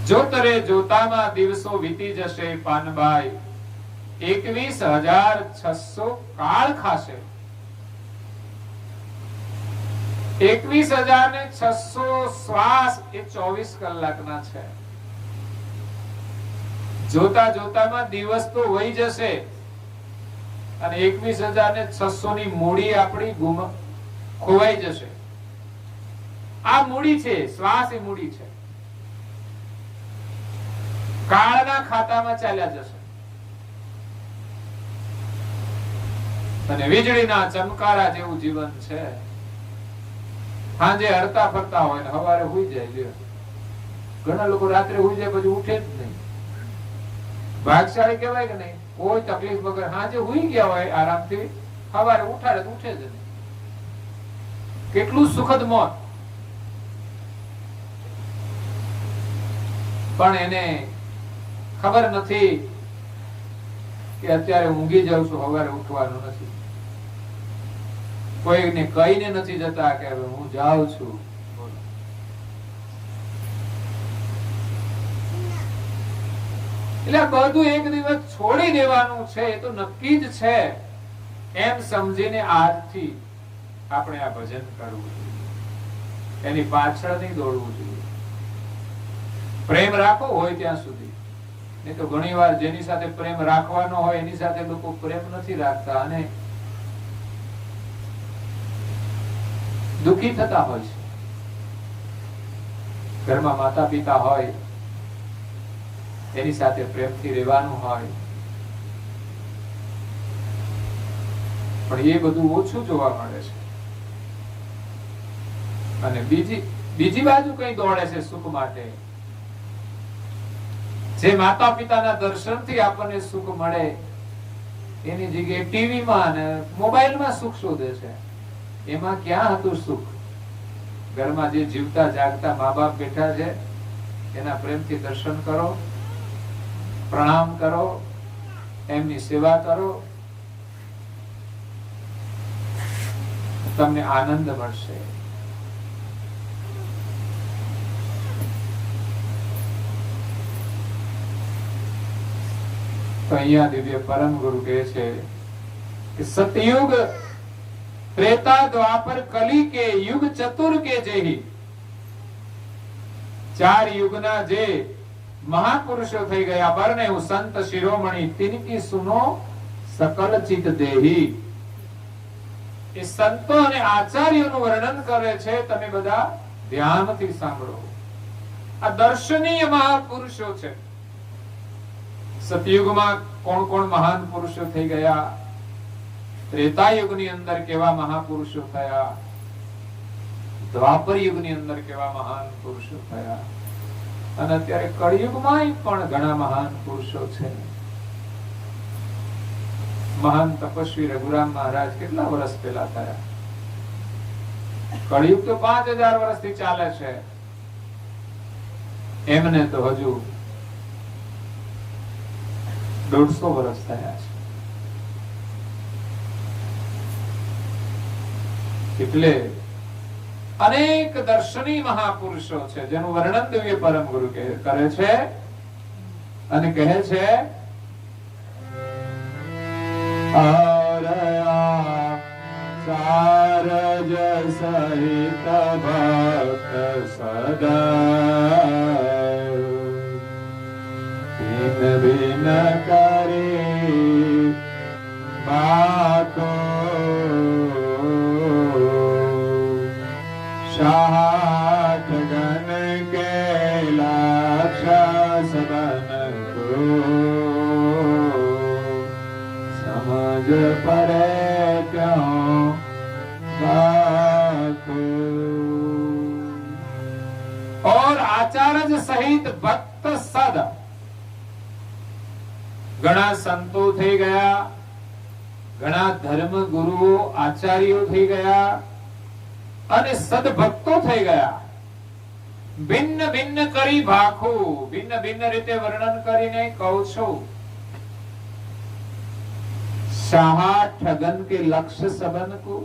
જોતરે જોતામાં દિવસો વીતી જશે પાનબાઈ, 21,600 કાળ ખાશે. 21,600 શ્વાસ એ 24 કલાકના છે. જોતા જોતામાં દિવસ તો વહી જશે અને 21,600 ની મૂડી આપણી ખોવાઈ જશે. આ મૂડી છે, શ્વાસ એ મૂડી છે. કાળના ખાતામાં ચાલ્યા જશે. અને વીજળીના ચમકારા જેવું જીવન છે. સાંજે હરતા ફરતા હોય ને સવારે હુઈ જાય. ઘણા લોકો રાત્રે હુઈ જાય પછી ઉઠે જ નહીં. ભાગશાળી કહેવાય કે નહીં? કોઈ તકલીફ વગર સાંજે હુઈ ગયા હોય આરામથી, સવારે ઉઠાડે તો ઉઠે જ નહીં. કેટલું સુખદ મોત. પણ એને ખબર નથી કે અત્યારે ઊંઘી જાઉં છું, સવારે ઉઠવાનું નથી. કોઈને કહીને નથી જતા કે હવે હું જાઉં છું. એટલે બધું એક દિવસ છોડી દેવાનું છે, એ તો નક્કી જ છે. એમ સમજીને આજથી આપણે આ ભજન કરવું જોઈએ. એની પાછળ નહીં દોડવું જોઈએ. પ્રેમ રાખો હોય ત્યાં સુધી. નહીં તો ઘણી વાર જેની સાથે પ્રેમ રાખવાનો હોય એની સાથે લોકો પ્રેમ નથી રાખતા અને દુઃખી થતા હોય છે. ઘરમાં માતા પિતા હોય એની સાથે પ્રેમથી રહેવાનું હોય, પણ એ બધું ઓછું જોવા મળે છે. અને બીજી બાજુ કઈ દોડે છે સુખ માટે. જે માતા પિતાના દર્શનથી આપણને સુખ મળે એની જગ્યાએ ટીવીમાં અને મોબાઈલમાં સુખ શોધે છે. એમાં ક્યાં હતું સુખ? ઘરમાં જે જીવતા જાગતા મા બાપ બેઠા છે એના પ્રેમથી દર્શન કરો, પ્રણામ કરો, એમની સેવા કરો, તમને આનંદ મળશે. તો અહીંયા દિવ્ય પરમ ગુરુ કહે છે કે સતયુગ, ત્રેતા, દ્વાપર, કલી કે યુગ ચતુર કે જેહી. 4 યુગના જે મહાપુરુષો થઈ ગયા બરને હું સંત શિરોમણી તિનકી સુનો સકલ ચિત દેહી. એ સંતો અને આચાર્યોનું વર્ણન કરે છે. તમે બધા ધ્યાનથી સાંભળો. આ દર્શનીય મહાપુરુષો છે. સતયુગમાં કોણ કોણ મહાન પુરુષો થઈ ગયા, ત્રેતા યુગની અંદર કેવા મહાપુરુષો થયા, દ્વાપર યુગની અંદર કેવા મહાન પુરુષો થયા, અને અત્યારે કળિયુગમાં પણ ઘણા મહાન પુરુષો છે. મહાન તપસ્વી રઘુરામ મહારાજ કેટલા વર્ષ પહેલા થયા? કળિયુગ તો 5000 વર્ષથી ચાલે છે. એમને તો હજુ 150 વર્ષ થયા છે. એટલે અનેક દર્શની મહાપુરુષો છે જેનું વર્ણન દિવ્ય પરમ ગુરુ કરે છે અને કહે છે સારજ સહિત ભક્ત સદા ભિન્ન કરી બાતો સાત ગન કે લક્ષ સબન કો સમજ પડે ક્યાં બાતો. और आचार्य सहित भक्त सद ઘણા સંતો થઈ ગયા, ઘણા ધર્મ ગુરુઓ આચાર્યો થઈ ગયા અને સદભક્તો થઈ ગયા. ભિન્ન ભિન્ન કરી ભાખું, ભિન્ન ભિન્ન રીતે વર્ણન કરીને કહું છું. શાહા ઠગન કે લક્ષ્ય સબન કો,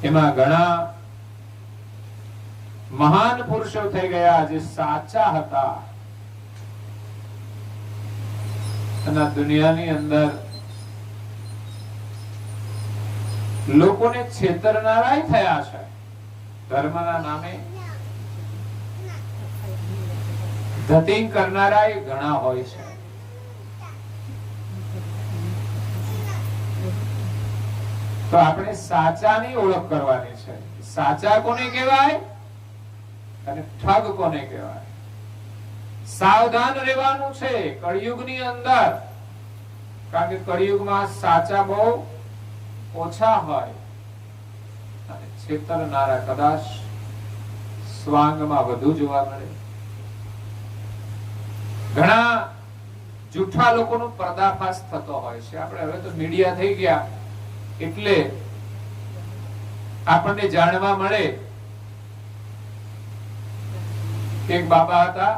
એમાં ઘણા મહાન પુરુષો થઈ ગયા જે સાચા હતા અને દુનિયાની અંદર લોકોને છેતરનારાય થયા છે. ધર્મના નામે ધતિંગ કરનારાય ઘણા હોય છે. તો આપણે સાચાની ઓળખ કરવાની છે. સાચા કોને કહેવાય અને ઠગ કોને કહેવાય? સાવધાન રહેવાનું છે કળિયુગની અંદર, કારણ કે કળિયુગમાં સાચા બહુ ઓછા હોય અને છેતરનારા કદાચ સ્વાંગમાં વધુ જોવા મળે. ઘણા જૂઠા લોકોનો પર્દાફાશ થતો હોય છે. આપણે હવે તો મીડિયા થઈ ગયા એટલે આપણને જાણવા મળે. એક બાબા હતા,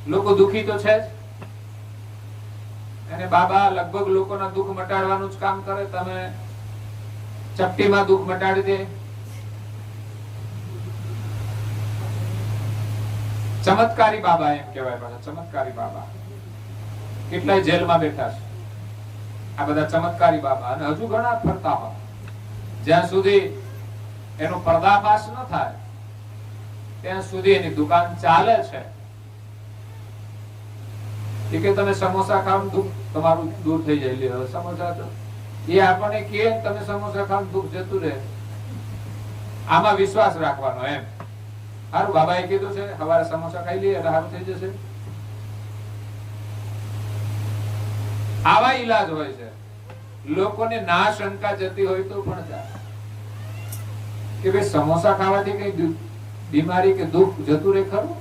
લોકો દુખી તો છે જ, અને બાબા લગભગ લોકોના દુઃખ મટાડવાનું જ કામ કરે. તમે ચપટીમાં દુઃખ મટાડી દે. ચમત્કારી બાબા એમ કહેવાય. પાછા ચમત્કારી બાબા કેટલાય જેલમાં બેઠા છે. આ બધા ચમત્કારી બાબા, અને હજુ ઘણા ફરતા હોય. જ્યાં સુધી એનો પર્દાફાશ ન થાય ત્યાં સુધી એની દુકાન ચાલે છે. કે તમે સમોસા ખાવ દુઃખ તમારું દૂર થઈ જાય. લે સમોસા તો એ આપણને કે તમે સમોસા ખાવ દુઃખ જતું રહે, આમાં વિશ્વાસ રાખવાનો એમ. સારું, બાબાએ કીધું છે સવારે સમોસા ખાઈ લઈએ એટલે સારું થઈ જશે. આવા ઈલાજ હોય છે. લોકોને ના શંકા જતી હોય તો પણ ચાલે કે ભાઈ સમોસા ખાવાથી કઈ બીમારી કે દુઃખ જતું રહે ખરું?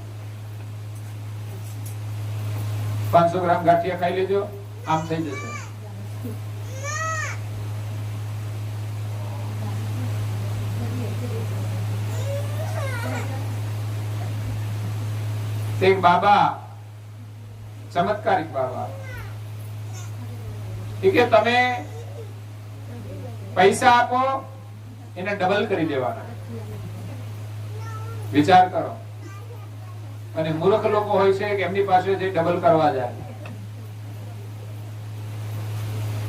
500 ગ્રામ ગાંઠિયા ખાઈ લેજો, આમ થઈ જશે. એક બાબા, ચમત્કારિક બાબા, કે તમે પૈસા આપો એને ડબલ કરી દેવાના. વિચાર કરો. અને મૂર્ખ લોકો હોય છે કે એમની પાસે જે ડબલ કરવા જાય.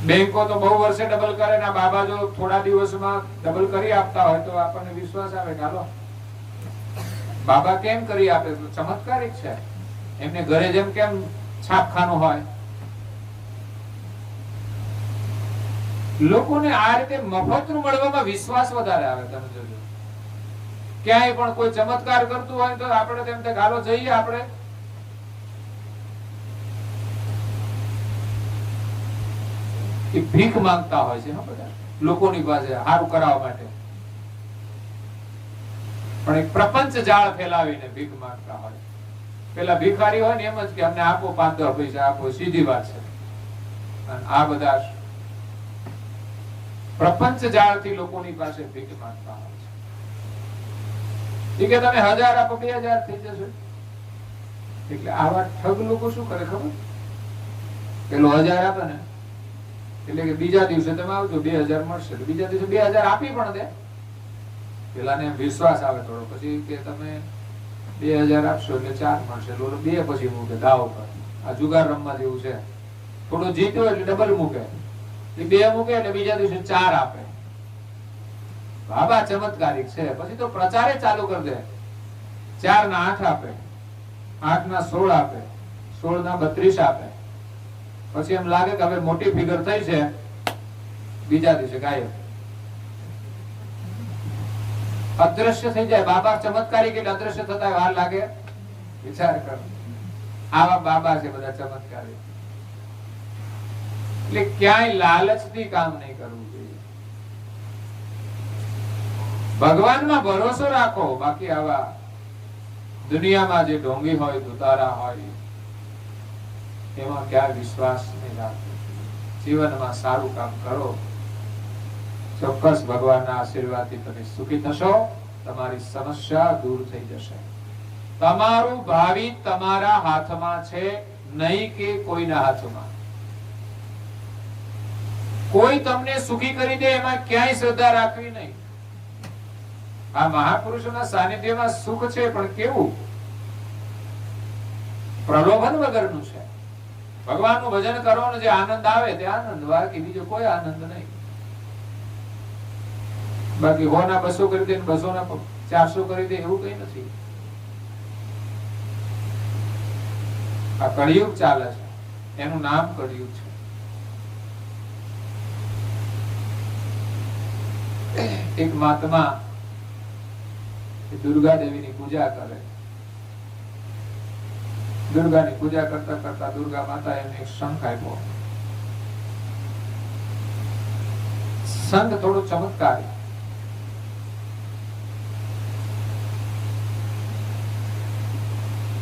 બેંકો તો બહુ વર્ષે ડબલ કરે ને બાબા જો થોડા દિવસમાં ડબલ કરી આપતા હોય તો આપણને વિશ્વાસ આવે કે હાલો બાબા કેમ કરી આપે? ચમત્કારિક છે. એમને ઘરે જેમ કેમ છાપખાનું હોય. લોકોને આ રીતે મફતનું મળવામાં વિશ્વાસ વધારે આવે. તમે જોજો, ક્યાંય પણ કોઈ ચમત્કાર કરતું હોય તો આપણે તેમ તે ગાલો જઈએ. આપણે ભીખ માંગતા હોય છે બધા લોકોની પાસે સારું કરાવવા માટે, પણ એક પ્રપંચ જાળ ફેલાવીને ભીખ માંગતા હોય. પેલા ભિખારી હોય ને એમ જ કે અમને આપો 5-10 પૈસા આપો, સીધી વાત છે. અને આ બધા પ્રપંચ જાળથી લોકોની પાસે ભીખ માંગતા હોય છે. કે તમે 1000 આપો 2000 થઈ જશે. એટલે આવા ઠગ લોકો શું કરે ખબર? પેલો 1000 આપે ને એટલે કે બીજા દિવસે તમે આવજો 2000 મળશે. બીજા દિવસે 2000 આપી પણ દે. પેલાને વિશ્વાસ આવે થોડો, પછી કે તમે 2000 આપશો એટલે 4 મળશે. લોકો 2 પછી મૂકે દાવ પર. આ જુગાર રમવા જેવું છે. થોડો જીત્યો એટલે ડબલ મૂકે, 2 મૂકે એટલે બીજા દિવસે 4 આપે. બાબા ચમત્કારિક છે. પછી તો પ્રચારે ચાલુ કરી દે. 4 ના 8 આપે, 8 ના 16 આપે, 16 ના 32 આપે. પછી એમ લાગે કે હવે મોટી ફિગર થઈ છે, બીજા દિવસે ગાયબ, અદ્રશ્ય થઈ જાય. બાબા ચમત્કારિક એટલે અદ્રશ્ય થતા વાર લાગે. વિચાર કરો, આવા બાબા છે બધા ચમત્કારિક. એટલે ક્યાંય લાલચથી કામ નહીં કરવું જોઈએ. ભગવાનમાં ભરોસો રાખો. બાકી આવા દુનિયામાં જે ઢોંગી હોય, દુતારા હોય, એમાં ક્યાં વિશ્વાસ નહીં રાખવો. જીવનમાં સારું કામ કરો, ચોક્કસ ભગવાનના આશીર્વાદથી તમે સુખી થશો, તમારી સમસ્યા દૂર થઈ જશે. તમારું ભાવિ તમારા હાથમાં છે, નહીં કે કોઈના હાથમાં. કોઈ તમને સુખી કરી દે એમાં ક્યાંય શ્રદ્ધા રાખવી નહીં. આ મહાપુરુષોના સાનિધ્યમાં સુખ છે, પણ કેવું? પ્રલોભન વગરનું છે. ભગવાનનું ભજન કરવાનો જે આનંદ આવે તે આનંદ, બાકી બીજો કોઈ આનંદ નહીં. બાકી 100 ના 200 કરી દે, 200 ના 400 કરી દે, એવું કઈ નથી. આ કળિયુગ ચાલે છે, એનું નામ કળિયુગ છે. એક મહાત્મા દુર્ગા દેવીની પૂજા કરે. દુર્ગાની પૂજા કરતા કરતા દુર્ગા માતા એમને એક શંખ આપ્યો. શંખ થોડો ચમત્કારી.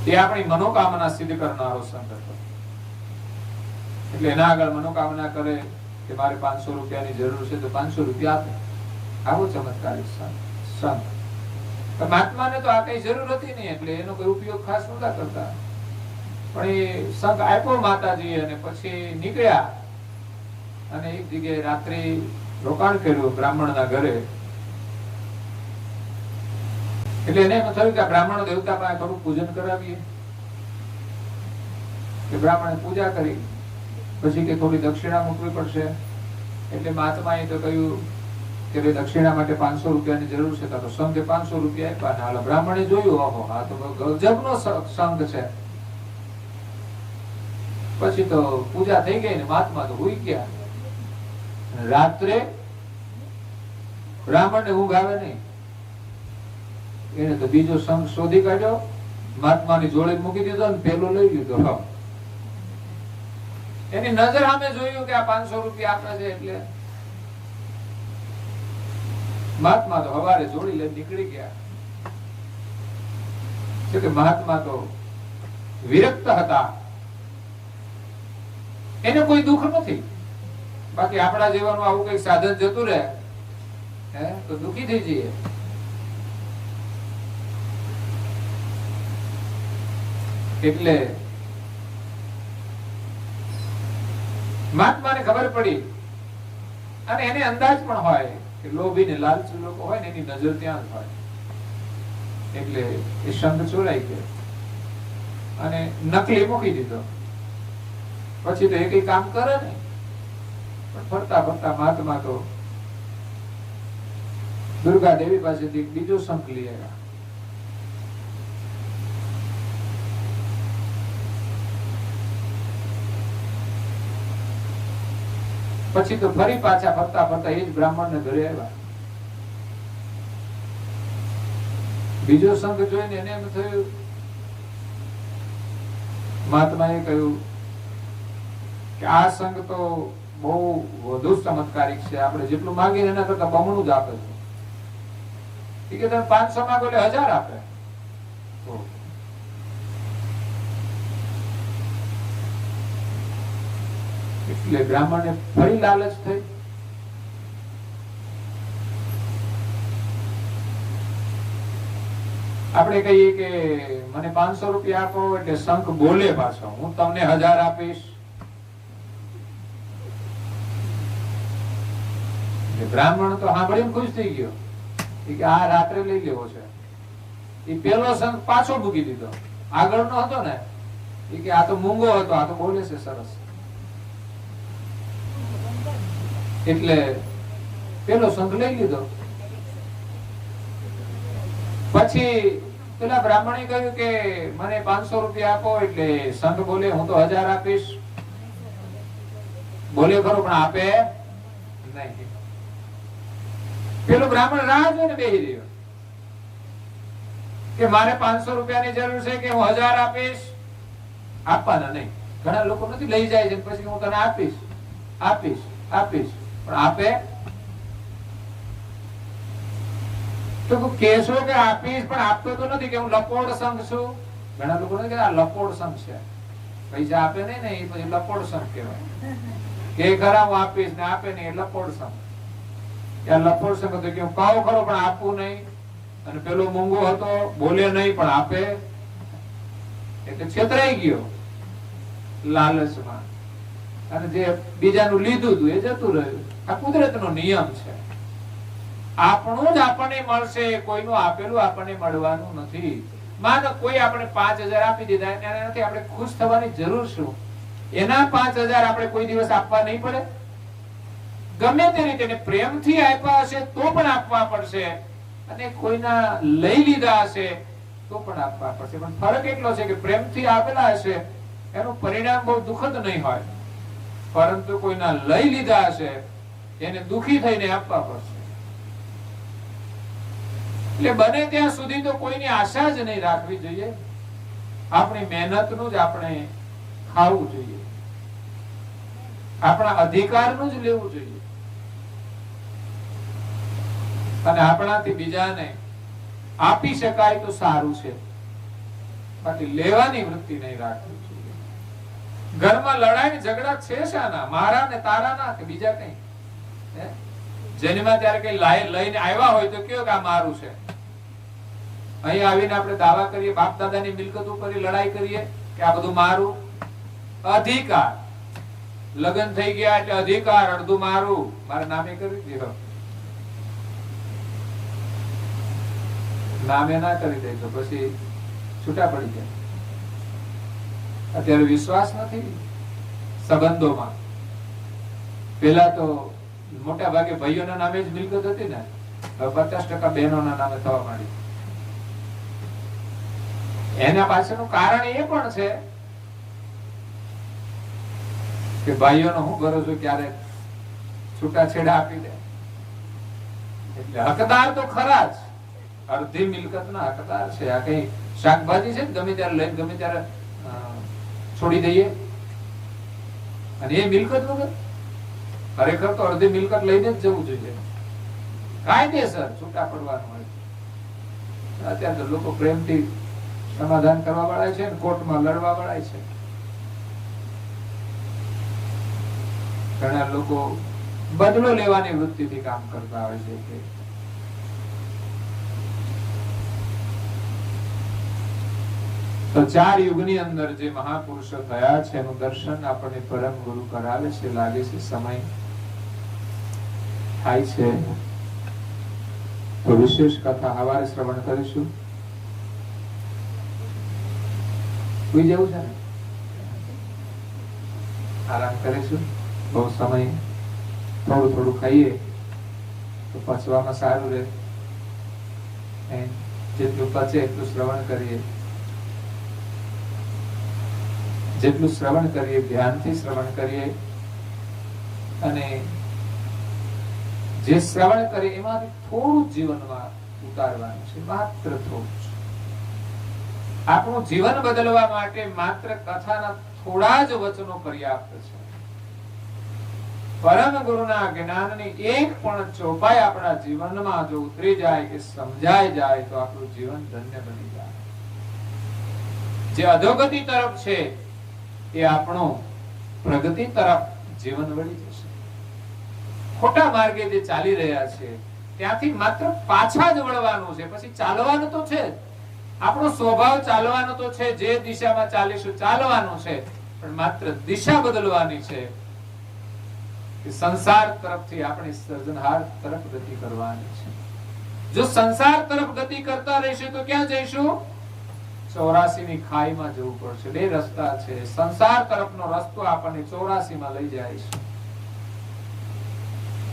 તે આપણી મનોકામના સિદ્ધ કરનારો શંખ હતો. એટલે એના આગળ મનોકામના કરે કે મારે 500 રૂપિયાની જરૂર છે તો 500 રૂપિયા આપે. આવો ચમત્કારી શંખ. મહાત્માને તો આ કઈ જરૂર હતી નહીં, એટલે એનો કોઈ ઉપયોગ ખાસ નહોતા કરતા. પણ એ શંખ આપ્યો માતાજી અને પછી નીકળ્યા અને એક જગ્યાએ રાત્રે રોકાણ કર્યું બ્રાહ્મણના ઘરે. એટલે એને એમ થયું કે આ બ્રાહ્મણ દેવતા પાસે થોડું પૂજન કરાવીએ. કે બ્રાહ્મણે પૂજા કરી, પછી કે થોડી દક્ષિણા મૂકવી પડશે. એટલે મહાત્માએ તો કહ્યું કે ભાઈ દક્ષિણા માટે 500 રૂપિયાની જરૂર છે. તો સંઘે 500 રૂપિયા આપ્યા. હાલો બ્રાહ્મણે જોયું, ઓહો આ તો ગજબનો સંઘ છે. પછી તો પૂજા થઈ ગઈ ને મહાત્મા તો હુઈ ગયા. રાત્રે બ્રાહ્મણને ઊંઘ આવે નહીં. એને તો બીજો સંઘ શોધી કાઢ્યો, મહાત્માની જોડે મૂકી દીધો ને પેલો લઈ લીધો. એની નજર સામે જોયું કે આ 500 રૂપિયા આપે છે. એટલે મહાત્મા તો સવારે જોડી લઈને નીકળી ગયા. કે મહાત્મા તો વિરક્ત હતા, એને કોઈ દુઃખ નથી. બાકી આપણા જીવનમાં આવું કઈ સાધન જતું રહે તો દુઃખી થઈ જઈએ. એટલે મહાત્માને ખબર પડી અને એને અંદાજ પણ હોય કે લોભી ને લાલચુ લોકો હોય ને એની નજર ત્યાં જ હોય. એટલે એ શંખ ચોરાઈ ગયો અને નકલી મૂકી દીધો. પછી તો એ કઈ કામ કરે ને, પણ ફરતા ફરતા મહાત્મા તો દુર્ગા દેવી પાસેથી બીજો શંખ લઈ આવ્યા. પછી તો ફરી પાછા ફરતા ફરતા એ જ બ્રાહ્મણ ને ઘરે આવ્યા. બીજો શંખ જોઈને એને એમ થયું, મહાત્માએ કહ્યું કે આ શંખ તો બહુ વધુ ચમત્કારિક છે, આપણે જેટલું માંગીએ એના કરતા બમણું જ આપે છે. કે તમે 500 માંગો એટલે 1000 આપે. એટલે બ્રાહ્મણને ફરી લાલચ થઈ. આપણે કહીએ કે મને 500 રૂપિયા આપો એટલે શંખ બોલે પાછો, હું તમને 1000 આપીશ. બ્રાહ્મણ તો સાંભળીને ખુશ થઈ ગયો કે આ રાત્રે લઈ લેવો છે. એ પેલો શંખ પાછો મૂકી દીધો, આગળનો હતો ને એ કે આ તો મૂંગો હતો, આ તો બોલે છે સરસ. એટલે પેલો શંખ લઈ લીધો. પછી પેલા બ્રાહ્મણે કહ્યું કે મને 500 રૂપિયા આપો એટલે શંખ બોલે હું તો 1000 આપીશ. બોલે ખરો પણ આપે નહીં. પેલો બ્રાહ્મણ રાહ જોઈને બેસી રહ્યો કે મારે 500 રૂપિયાની જરૂર છે કે હું 1000 આપીશ. આપવાના નહીં. ઘણા લોકો નથી લઈ જાય છે પછી હું તને આપીશ આપીશ આપીશ, પણ આપે તો કેશો કે આપીશ પણ આપતો તો નથી, કે હું લપોડ સંઘ છું. ઘણા લોકો નથી કે આ લપોડ સંઘ છે. પૈસા આપે નહીં ને એ પછી લપોડસમ કહેવાય. કે ખરા હું આપીશ ને આપે નહીં એ લપોડસમ. ત્યાં લપોડસમ હતો કે હું કહું ખરો પણ આપવું નહીં, અને પેલો મૂંગો હતો બોલે નહીં પણ આપે, એટલે છેતરાઈ ગયો લાલચમાં, અને જે બીજાનું લીધું હતું એ જતું રહ્યું. આ કુદરતનો નિયમ છે. આપણું જ આપણને મળશે, કોઈનું આપેલું આપણને મળવાનું નથી. માનો કોઈ આપણે 5,000 આપી દીધા, એનાથી આપણે ખુશ થવાની જરૂર શું? એના 5,000 આપણે કોઈ દિવસ આપવા નહીં પડે? ગમે તે રીતે પ્રેમથી આપ્યા હશે તો પણ આપવા પડશે, અને કોઈના લઈ લીધા હશે તો પણ આપવા પડશે. પણ ફરક એટલો છે કે પ્રેમથી આપેલા હશે એનું પરિણામ બહુ દુઃખદ નહીં હોય, પરંતુ કોઈના લઈ લીધા હશે એને દુખી થઈને આપવા પડશે. એટલે બને ત્યાં સુધી તો કોઈની આશા જ નહીં રાખવી જોઈએ. આપણી મહેનતનું જ આપણે ખાવું જોઈએ, આપણા અધિકારનું જ લેવું જોઈએ, અને આપણાથી બીજાને આપી શકાય તો સારું છે, બાકી લેવાની વૃત્તિ નહીં રાખવી જોઈએ. ઘરમાં લડાઈ ઝઘડા છે શાના? મારા ને તારા ના કે બીજા કઈ? જન્મમાં ત્યારે કઈ લઈને આવ્યા હોય તો કયો કે આ મારું છે. અહીં આવીને આપણે દાવા કરીએ, બાપ દાદાની મિલકત ઉપર લડાઈ કરીએ કે આ બધું મારું. અધિકાર, લગ્ન થઈ ગયા એટલે અધિકાર, અડધું મારું, મારા નામે કરી દીધો. નામે ના કરી દે તો પછી છૂટા પડી જાય. અત્યારે વિશ્વાસ નથી સંબંધોમાં. પેલા તો મોટા ભાગે ભાઈઓના નામે જ મિલકત હતી ને, હવે 50% બહેનોના નામે થવા માંડી. એના પાછળનું કારણ એ પણ છે કે ભાઈઓનો હું ભરોસો ક્યારે છૂટાછેડા આપી દે. એટલે હકદાર તો ખરા જ, અડધી મિલકતના હકદાર છે. આ કઈ શાકભાજી છે ગમે ત્યારે લઈને ગમે ત્યારે છોડી દઈએ, અને એ મિલકત વગર ખરેખર તો અડધી મિલકત લઈને જ જવું જોઈએ. કાયદેસર છૂટા પડવાનું હોય. અત્યારે તો લોકો પ્રેમથી સમાધાન કરવા વાળા છે, કોર્ટમાં લડવા વાળા છે. ઘણા લોકો બદલો લેવાની વૃત્તિથી કામ કરતા હોય છે. કે તો 4 યુગની અંદર જે મહાપુરુષો થયા છે એનું દર્શન આપણને પરમ ગુરુ કરાવે છે. લાગે છે સમય થાય છે તો વિશેષ કથા હવારે શ્રવણ કરીશું. સુઈ જવું છે ને? આરામ કરીશું. બહુ સમય થોડું થોડું ખાઈએ તો પચવામાં સારું રહે. જેટલું પચે એટલું શ્રવણ કરીએ, જેટલું શ્રવણ કરીએ ધ્યાનથી શ્રવણ કરીએ, અને જે શ્રવણ કરીએ એમાંથી થોડું જીવનમાં ઉતારવાનું છે, માત્ર થોડું. આપણું જીવન બદલવા માટે માત્ર કથાના થોડા જ વચનો પર્યાપ્ત છે. પરમ ગુરુના જ્ઞાનની એક પણ ચોપાઈ આપણા જીવનમાં જો ઉતરી જાય કે સમજાઈ જાય તો આપણું જીવન ધન્ય બની જાય. જે અધોગતિ તરફ છે એ આપણું પ્રગતિ તરફ જીવન વળી જશે. ખોટા માર્ગે જે ચાલી રહ્યા છે ત્યાંથી માત્ર પાછા જ વળવાનું છે. પછી ચાલવાનું તો છે, આપણો સ્વભાવ ચાલવાનો તો છે, જે દિશામાં ચાલીશું ચાલવાનું છે, પણ માત્ર દિશા બદલવાની છે. સંસાર તરફથી આપણે સર્જનહાર તરફ ગતિ કરવાની છે. જો સંસાર તરફ ગતિ કરતા રહીશું તો ક્યાં જઈશું? 84 ની ખાઈમાં જવું પડશે. 2 રસ્તા છે. સંસાર તરફનો રસ્તો આપણને 84 માં લઈ જાય છે.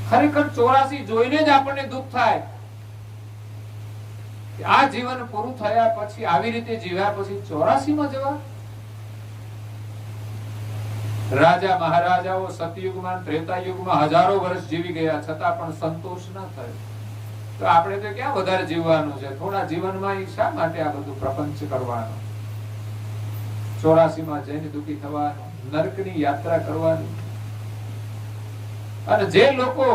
ખરેખર 84 જોઈને જ આપણને દુઃખ થાય. આ જીવન પૂરું થયા પછી આવી રીતે જીવ્યા પછી 84 માં જવા? રાજા મહારાજાઓ સતયુગમાં ત્રેતા યુગમાં હજારો વર્ષ જીવી ગયા છતાં પણ સંતોષ ન થયો. તો આપણે તો ક્યાં વધારે જીવવાનું છે? થોડા જીવનમાં શા માટે આ બધું પ્રપંચ કરવાનું? 84 માં જઈને દુઃખી થવાનું, નરકની યાત્રા કરવાની. અને જે લોકો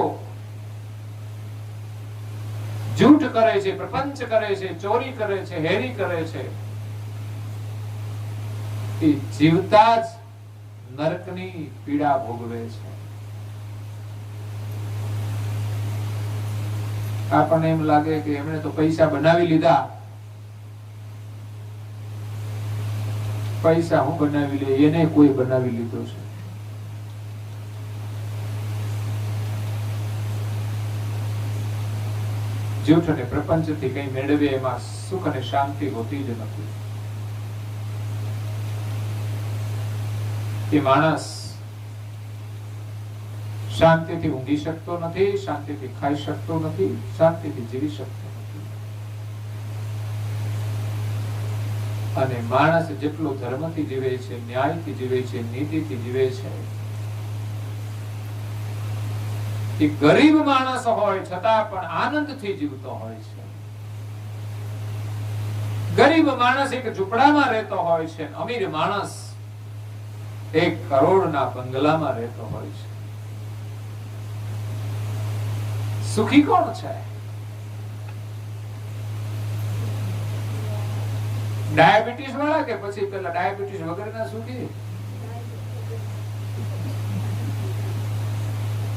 જૂઠ કરે છે, પ્રપંચ કરે છે, ચોરી કરે છે, હેરી કરે છે, એ જીવતા જ નરકની પીડા ભોગવે છે. આપણને એમ લાગે કે એમણે તો પૈસા બનાવી લીધા, પૈસા હું બનાવી લે, એને કોઈ બનાવી લીધો છે. જૂઠ અને પ્રપંચથી કઈ મેળવે એમાં સુખ અને શાંતિ હોતી જ નથી. એ માણસ શાંતિથી ઊંઘી શકતો નથી, શાંતિથી ખાઈ શકતો નથી, શાંતિથી જીવી શકતો નથી. અને માણસ જેટલો ધર્મથી જીવે છે, ન્યાયથી જીવે છે, નીતિથી જીવે છે, એ ગરીબ માણસ હોય છતાં પણ આનંદથી જીવતો હોય છે. ગરીબ માણસ એક ઝૂંપડામાં રહેતો હોય છે, અમીર માણસ 1 કરોડના બંગલામાં રહેતો હોય છે. સુખી કોણ છે? ડાયાબિટીસ વાળા કે પછી પેલા ડાયાબિટીસ વગરના સુખી?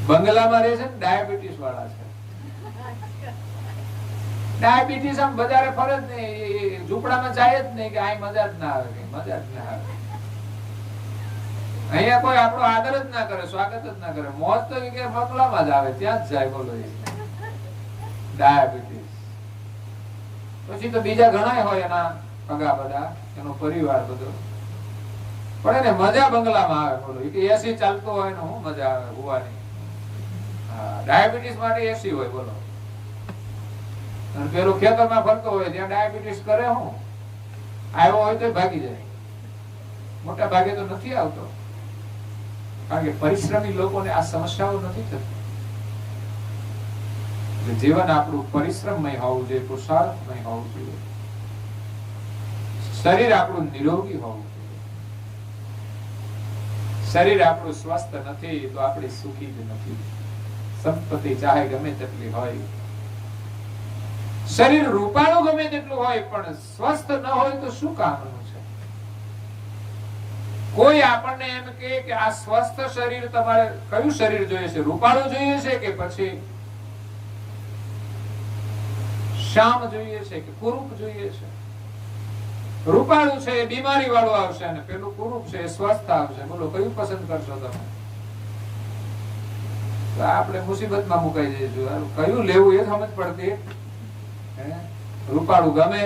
બંગલામાં રહે છે ને ડાયાબિટીસ વાળા છે. ડાયાબિટીસ આમ બજારે ફરે જ નહીં, ઝૂંપડામાં જાય જ નહીં કે આ મજા જ ના આવે, મજા જ ના આવે. અહીંયા કોઈ આપણો આદર જ ના કરે, સ્વાગત જ ના કરે. મોત તો કે બંગલામાં જ આવે, ત્યાં જ જાય. બોલો, ડાયાબિટીસ. પછી તો બીજા ઘણા હોય એના પગા બધા, એનો પરિવાર બધો, પણ એને મજા બંગલામાં આવે. બોલો, એસી ચાલતો હોય ને હું મજા આવે હોવાની. ડાયાબિટીસ માટે એસી હોય. બોલો, પેલો ખેતરમાં ફરતો હોય ત્યાં ડાયાબિટીસ કરે હું આવ્યો હોય તો ભાગી જાય. મોટા ભાગે તો નથી આવતો, કારણ કે પરિશ્રમી લોકોને આ સમસ્યાઓ નથી થતી. જીવન આપણું પરિશ્રમમય હોવું જોઈએ, પુરુષાર્થમય હોવું જોઈએ. શરીર આપણું નિરોગી હોવું જોઈએ. શરીર આપણું સ્વસ્થ નથી તો આપણે સુખી જ નથી. સંપત્તિ ચાહે ગમે તેટલી હોય, શરીર રૂપાળું ગમે તેટલું હોય, પણ સ્વસ્થ ન હોય તો શું કામનું છે? કોઈ આપણને એમ કે આ સ્વસ્થ શરીર તમારે કયું શરીર જોઈએ છે? રૂપાળું જોઈએ છે કે પછી શ્યામ જોઈએ છે કે કુરૂપ જોઈએ છે? રૂપાળું છે એ બીમારી વાળું આવશે અને પેલું કુરૂપ છે એ સ્વસ્થ આવશે. બોલો, કયું પસંદ કરશો તમે? તો આપણે મુસીબતમાં મુકાઈ જઈશું. કયું લેવું એ સમજ પડતી. રૂપાળું ગમે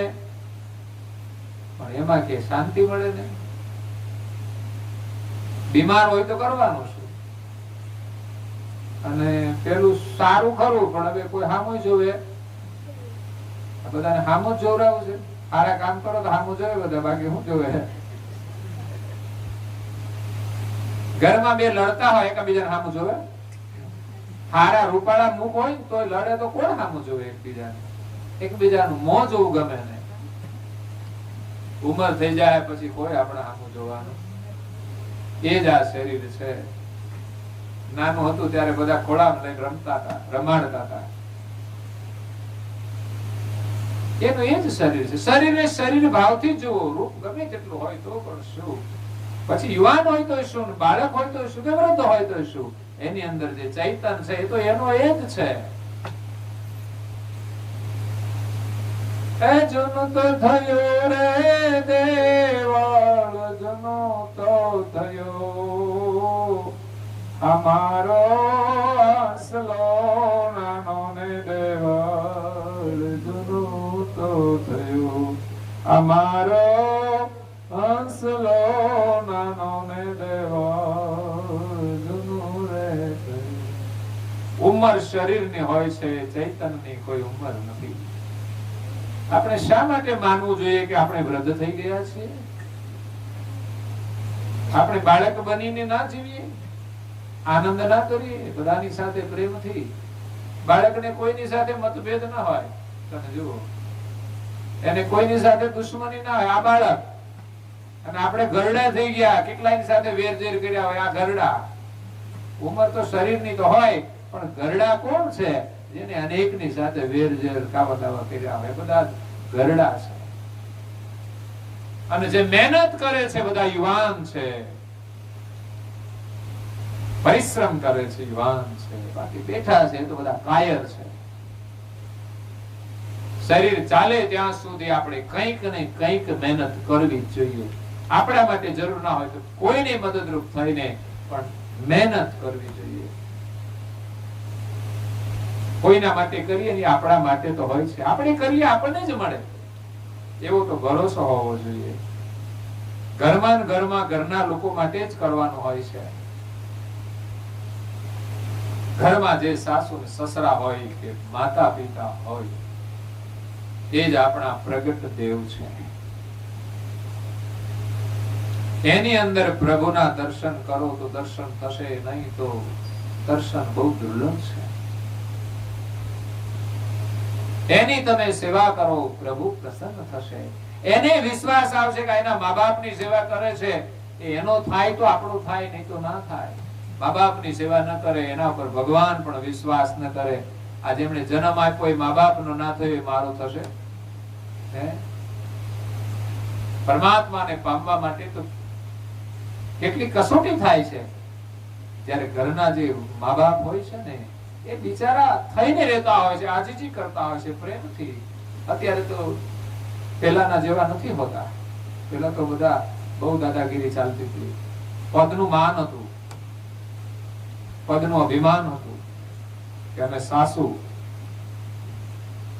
પણ એમાં કે શાંતિ મળે ને. બીમાર હોય તો કરવાનું શું? અને પેલું સારું ખરું પણ હવે કોઈ હામું જોવે, બધાને હામું જ જોવરાવું છે. સારા કામ કરો તો હામું જોવે બધા, બાકી શું જોવે? ઘરમાં બે લડતા હોય એકબીજાને હામું જોવે? હારા રૂપાળા મુખ હોય તો લડે તો કોણ હામું જોવે? એકબીજાનું મોં જોવું ગમે ને. ઉંમર થઈ જાય પછી કોઈ આપણે હામું જોવાનું. એ જ આ શરીર છે. નાનું હતું ત્યારે બધા ખોળામાં લઈને રમતા હતા, રમાડતા હતા. એનું એ જ શરીર છે. શરીરને શરીર ભાવથી જુઓ. રૂપ ગમે તેટલું હોય તો પણ શું? પછી યુવાન હોય તો શું, બાળક હોય તો શું, કે વૃદ્ધ હોય તો શું? એની અંદર જે ચૈતન છે એ તો એનો એ જ છે. એ જનો તો થયો રે દેવળ, જનો તો થયો અમારો આસલો નાનો ને દેવળ, જનો તો થયો અમારો આસલો નાનો ને દેવળ, જનો રે. ઉંમર શરીરની હોય છે, ચૈતનની કોઈ ઉંમર નથી. આપણે શા માટે માનવું જોઈએ કે આપણે વૃદ્ધ થઈ ગયા છીએ? આપણે બાળક બનીને ના જીવીએ, આનંદ ના કરીએ બધાની સાથે પ્રેમથી? બાળકને કોઈની સાથે મતભેદ ના હોય. તમે જુઓ, એને કોઈની સાથે દુશ્મની ના હોય. આ બાળક અને આપણે ઘરડા થઈ ગયા, કેટલાની સાથે વેરઝેર કર્યા હોય. આ ઘરડા. ઉંમર તો શરીરની તો હોય, પણ ઘરડા કોણ છે? જેને અનેકની સાથે વેરઝેર કાવા દાવા કર્યા હોય. બધા ઘરડા છે. અને જે મહેનત કરે છે બધા યુવાન છે, પરિશ્રમ કરે છે યુવાન છે, બાકી બેઠા છે તો બધા કાયર છે. શરીર ચાલે ત્યાં સુધી આપણે કંઈક ને કંઈક મહેનત કરવી જ જોઈએ. આપણા માટે જરૂર ના હોય તો કોઈને મદદરૂપ થઈને પણ મહેનત કરવી જોઈએ. કોઈના માટે કરીએ ને આપણા માટે તો હોય છે, આપણે કરીએ આપણને જ મળે એવો તો ભરોસો હોવો જોઈએ. ઘરમાં ઘરના લોકો માટે જ કરવાનું હોય છે. ઘરમાં જે સાસુ ને સસરા હોય કે માતા પિતા હોય એ જ આપણા પ્રગટ દેવ છે. એની અંદર પ્રભુના દર્શન કરો તો દર્શન થશે, નહીં તો દર્શન બહુ દુર્લભ છે. એની તમે સેવા કરો પ્રભુ પ્રસન્ન થશે. એને વિશ્વાસ આવશે કે એના મા બાપની સેવા કરે છે, એનો થાય તો આપણું થાય, નહીં તો ના થાય. મા બાપની સેવા ન કરે એના ઉપર ભગવાન પણ વિશ્વાસ ન કરે. આ જેમણે જન્મ આપ્યો એ મા બાપનો ના થયો એ મારો થશે? પરમાત્માને પામવા માટે તો કેટલી કસોટી થાય છે. જ્યારે ઘરના જે મા બાપ હોય છે ને એ બિચારા થઈને રહેતા હોય છે, આજીજી કરતા હોય છે પ્રેમથી. અત્યારે તો પેલાના જેવા નથી હોતા. પેલા તો બધા બહુ દાદાગીરી ચાલતી હતી. પદનું માન હતું, પદનું અભિમાન હતું કે અમે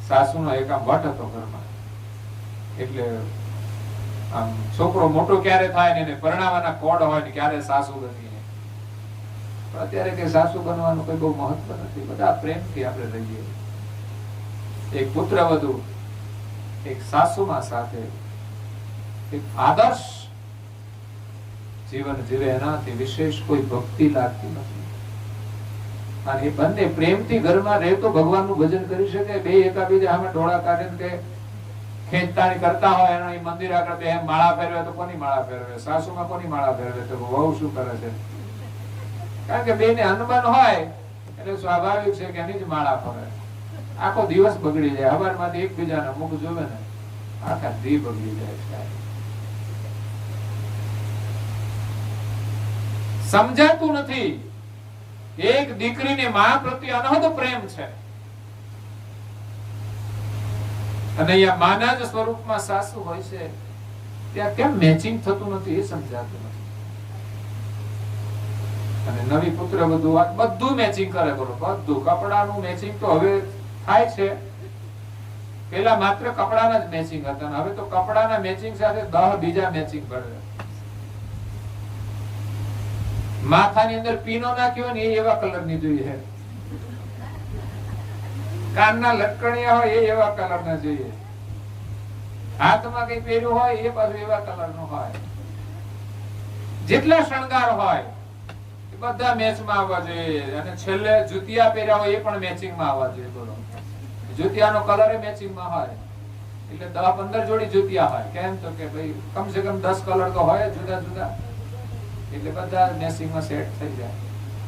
સાસુનો એક આમ વટ હતો ઘરમાં. એટલે આમ છોકરો મોટો ક્યારે થાય ને એને પરણાવવાના કોડ હોય ને ક્યારે સાસુ બની. અત્યારે કે સાસુ બનવાનું કોઈ બહુ મહત્વ નથી. બધા પ્રેમથી આપણે રહીએ. એક પુત્રવધુ એક સાસુમાં સાથે એક આદર્શ જીવન જીવે એનાથી વિશેષ કોઈ ભક્તિ લાગતી નથી. અને એ બંને પ્રેમથી ઘરમાં રહે તો ભગવાનનું ભજન કરી શકે. બે એકાબીજા સામે ડોળા કાઢે કે ખેંચતાણી કરતા હોય એનો મંદિર આગળ બે માળા ફેરવે તો કોની માળા ફેરવે? સાસુમાં કોની માળા ફેરવે? તો વહુ શું કરે છે? કારણ કે બેને અનુમાન હોય એટલે સ્વાભાવિક છે કે એની જ માળા ફરે. આખો દિવસ બગડી જાય. હવારમાંથી એકબીજાના મુખ જોવે ને આખા દી બગડી જાય. સમજાતું નથી. એક દીકરીને મા પ્રત્યે અનહદ પ્રેમ છે અને અહીંયા માના જ સ્વરૂપમાં સાસુ હોય છે. ત્યાં કેમ મેચિંગ થતું નથી એ સમજાતું નથી. અને નવી પુત્ર બધું મેચિંગ કરે. બોલો, બધું કપડાનું મેચિંગ તો હવે થાય છે. પેલા માત્ર કપડાના જ મેચિંગ હતા, હવે તો કપડાના મેચિંગ સાથે 10 બીજા મેચિંગ કરે. માથાની અંદર પીનો નાખ્યો ને એ એવા કલરની જોઈએ. કાનના લટકણિયા હોય એ એવા કલરના જોઈએ. હાથમાં કઈ પહેર્યું હોય એ પાછું એવા કલરનું હોય. જેટલા શણગાર હોય બધા મેચમાં આવવા જોઈએ. અને છેલ્લે જુતિયા પહેર્યા હોય એ પણ મેચિંગમાં આવવા જોઈએ. બોલો, જુતિયાનો કલર એ મેચિંગમાં હોય. એટલે 10-15 જોડી જુતિયા હોય. કેમ તો કે ભાઈ કમસે કમ 10 કલર તો હોય જુદા જુદા. એટલે બધા મેચિંગમાં સેટ થઈ જાય.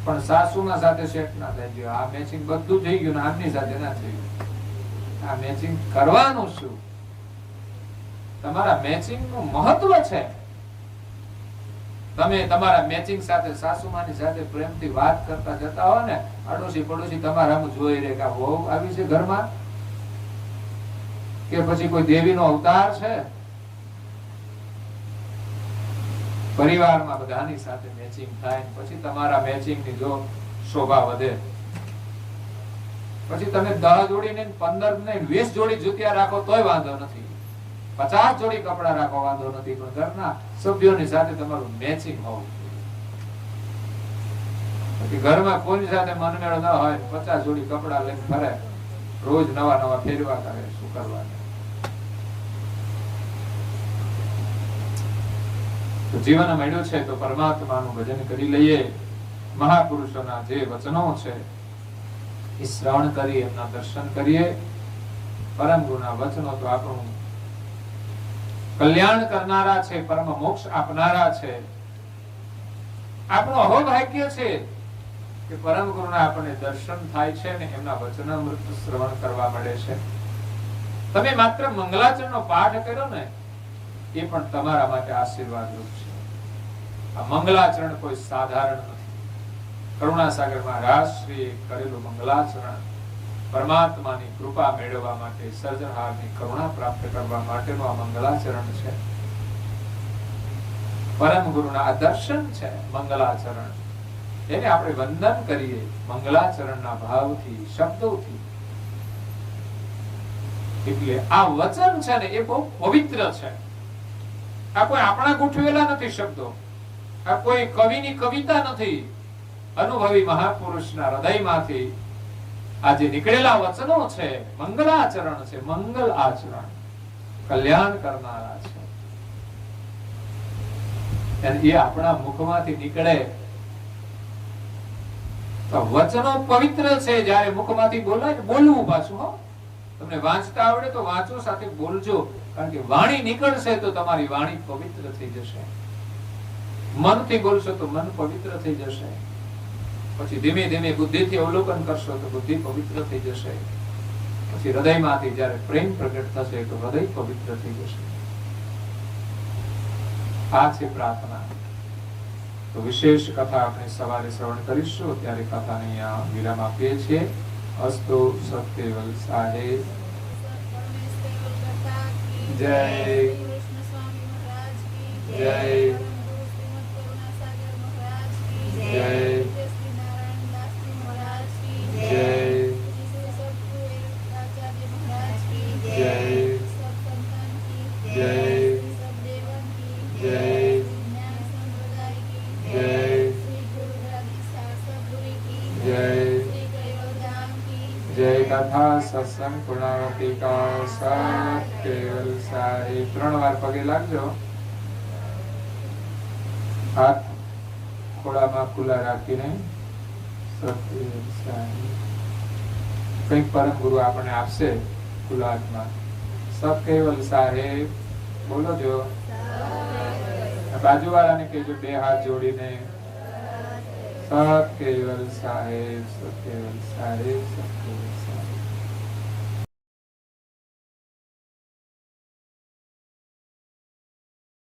પણ સાસુમાં સાથે સેટ ના થઈ ગયો. આ મેચિંગ બધું થઈ ગયું ને આમની સાથે ના થઈ ગયું. આ મેચિંગ કરવાનું શું? તમારા મેચિંગ નું મહત્વ છે. તમે તમારા મેચિંગ સાથે સાસુમાની સાથે પ્રેમથી વાત કરતા જતા હો ને, અડોશી પડોશી તમારા આમ જોઈ રહે કે વહુ આવી છે ઘરમાં કે પછી કોઈ દેવીનો અવતાર છે. પરિવારમાં બધાની સાથે મેચિંગ થાય પછી તમારા મેચિંગની જો શોભા વધે. પછી તમે 10 જોડી ને 15 ને 20 જોડી જુતિયા રાખો તોય વાંધો નથી. 50 જોડી કપડા રાખો વાંધો નથી. પણ ઘરના સભ્યોની સાથે તમારું મેચિંગ હોવું જોઈએ. ઘરમાં કોઈની સાથે મનમેળ ન હોય, 50 જોડી કપડા લઈને ફરે, રોજ નવા નવા ફેરવા કરે, શું કરવાનું? તો જીવન મળ્યું છે તો પરમાત્માનું ભજન કરી લઈએ. મહાપુરુષોના જે વચનો છે એ શ્રવણ કરી એમના દર્શન કરીએ. પરમ ગુરુના વચનો તો આપણું કલ્યાણ કરનારા છે, પરમ મોક્ષ આપનારા છે. આપણું અહોભાગ્ય છે કે પરમ ગુરુના આપણને દર્શન થાય છે ને એમના વચનામૃત શ્રવણ કરવા મળે છે. તમે માત્ર મંગલાચરણનો પાઠ કર્યો ને એ પણ તમારા માટે આશીર્વાદરૂપ છે. આ મંગલાચરણ કોઈ સાધારણ નથી. કરુણાસાગર મહારાજશ્રીએ કરેલું મંગલાચરણ પરમાત્માની કૃપા મેળવવા માટે, સર્જનહારની કરુણા પ્રાપ્ત કરવા માટેનું આ મંગલાચરણ છે. પરમ ગુરુના આ દર્શન છે મંગલાચરણ. એને આપણે વંદન કરીએ મંગલાચરણના ભાવથી, શબ્દોથી. એટલે આ વચન છે ને એ બહુ પવિત્ર છે. આ કોઈ આપણા ગોઠવેલા નથી શબ્દો, આ કોઈ કવિની કવિતા નથી. અનુભવી મહાપુરુષના હૃદયમાંથી આ જે નીકળેલા વચનો છે મંગલાચરણ છે, મંગલ આચરણ, કલ્યાણ કરનારા છે. અને એ આપણા મુખમાંથી નીકળે તો વચનો પવિત્ર છે. જ્યારે મુખમાંથી બોલાય ને બોલવું પાછું. હો, તમને વાંચતા આવડે તો વાંચો, સાથે બોલજો. કારણ કે વાણી નીકળશે તો તમારી વાણી પવિત્ર થઈ જશે. મનથી બોલશો તો મન પવિત્ર થઈ જશે. પછી ધીમે ધીમે બુદ્ધિથી અવલોકન કરશો તો બુદ્ધિ પવિત્ર થઈ જશે. પછી હૃદયમાંથી જ્યારે પ્રેમ પ્રગટ થશે તો હૃદય પવિત્ર થઈ જશે. આ છે પ્રાર્થના. તો વિશેષ કથા આપણે સવારે શ્રવણ કરીશું. ત્યારે કથાને અહીંયા વિરામ આપીએ છીએ. અસ્તુ સત્યવલ સાહેબ જય જય જય કથા સત્સંગ પૂર્ણાવતિકા સત્યવલ સાહેબ. 3 વાર પગે લાગજો. હાથ ખોળામાં ખુલ્લા રાખીને સત્યવલ સાહેબ. કંઈક પરમ ગુરુ આપણને આપશે ખુલ્લા હાથમાં. સત્યવલ સાહેબ બોલો જો. બાજુવાળાને કહેજો 2 હાથ જોડીને સત્યવલ સાહેબ, સત્યવલ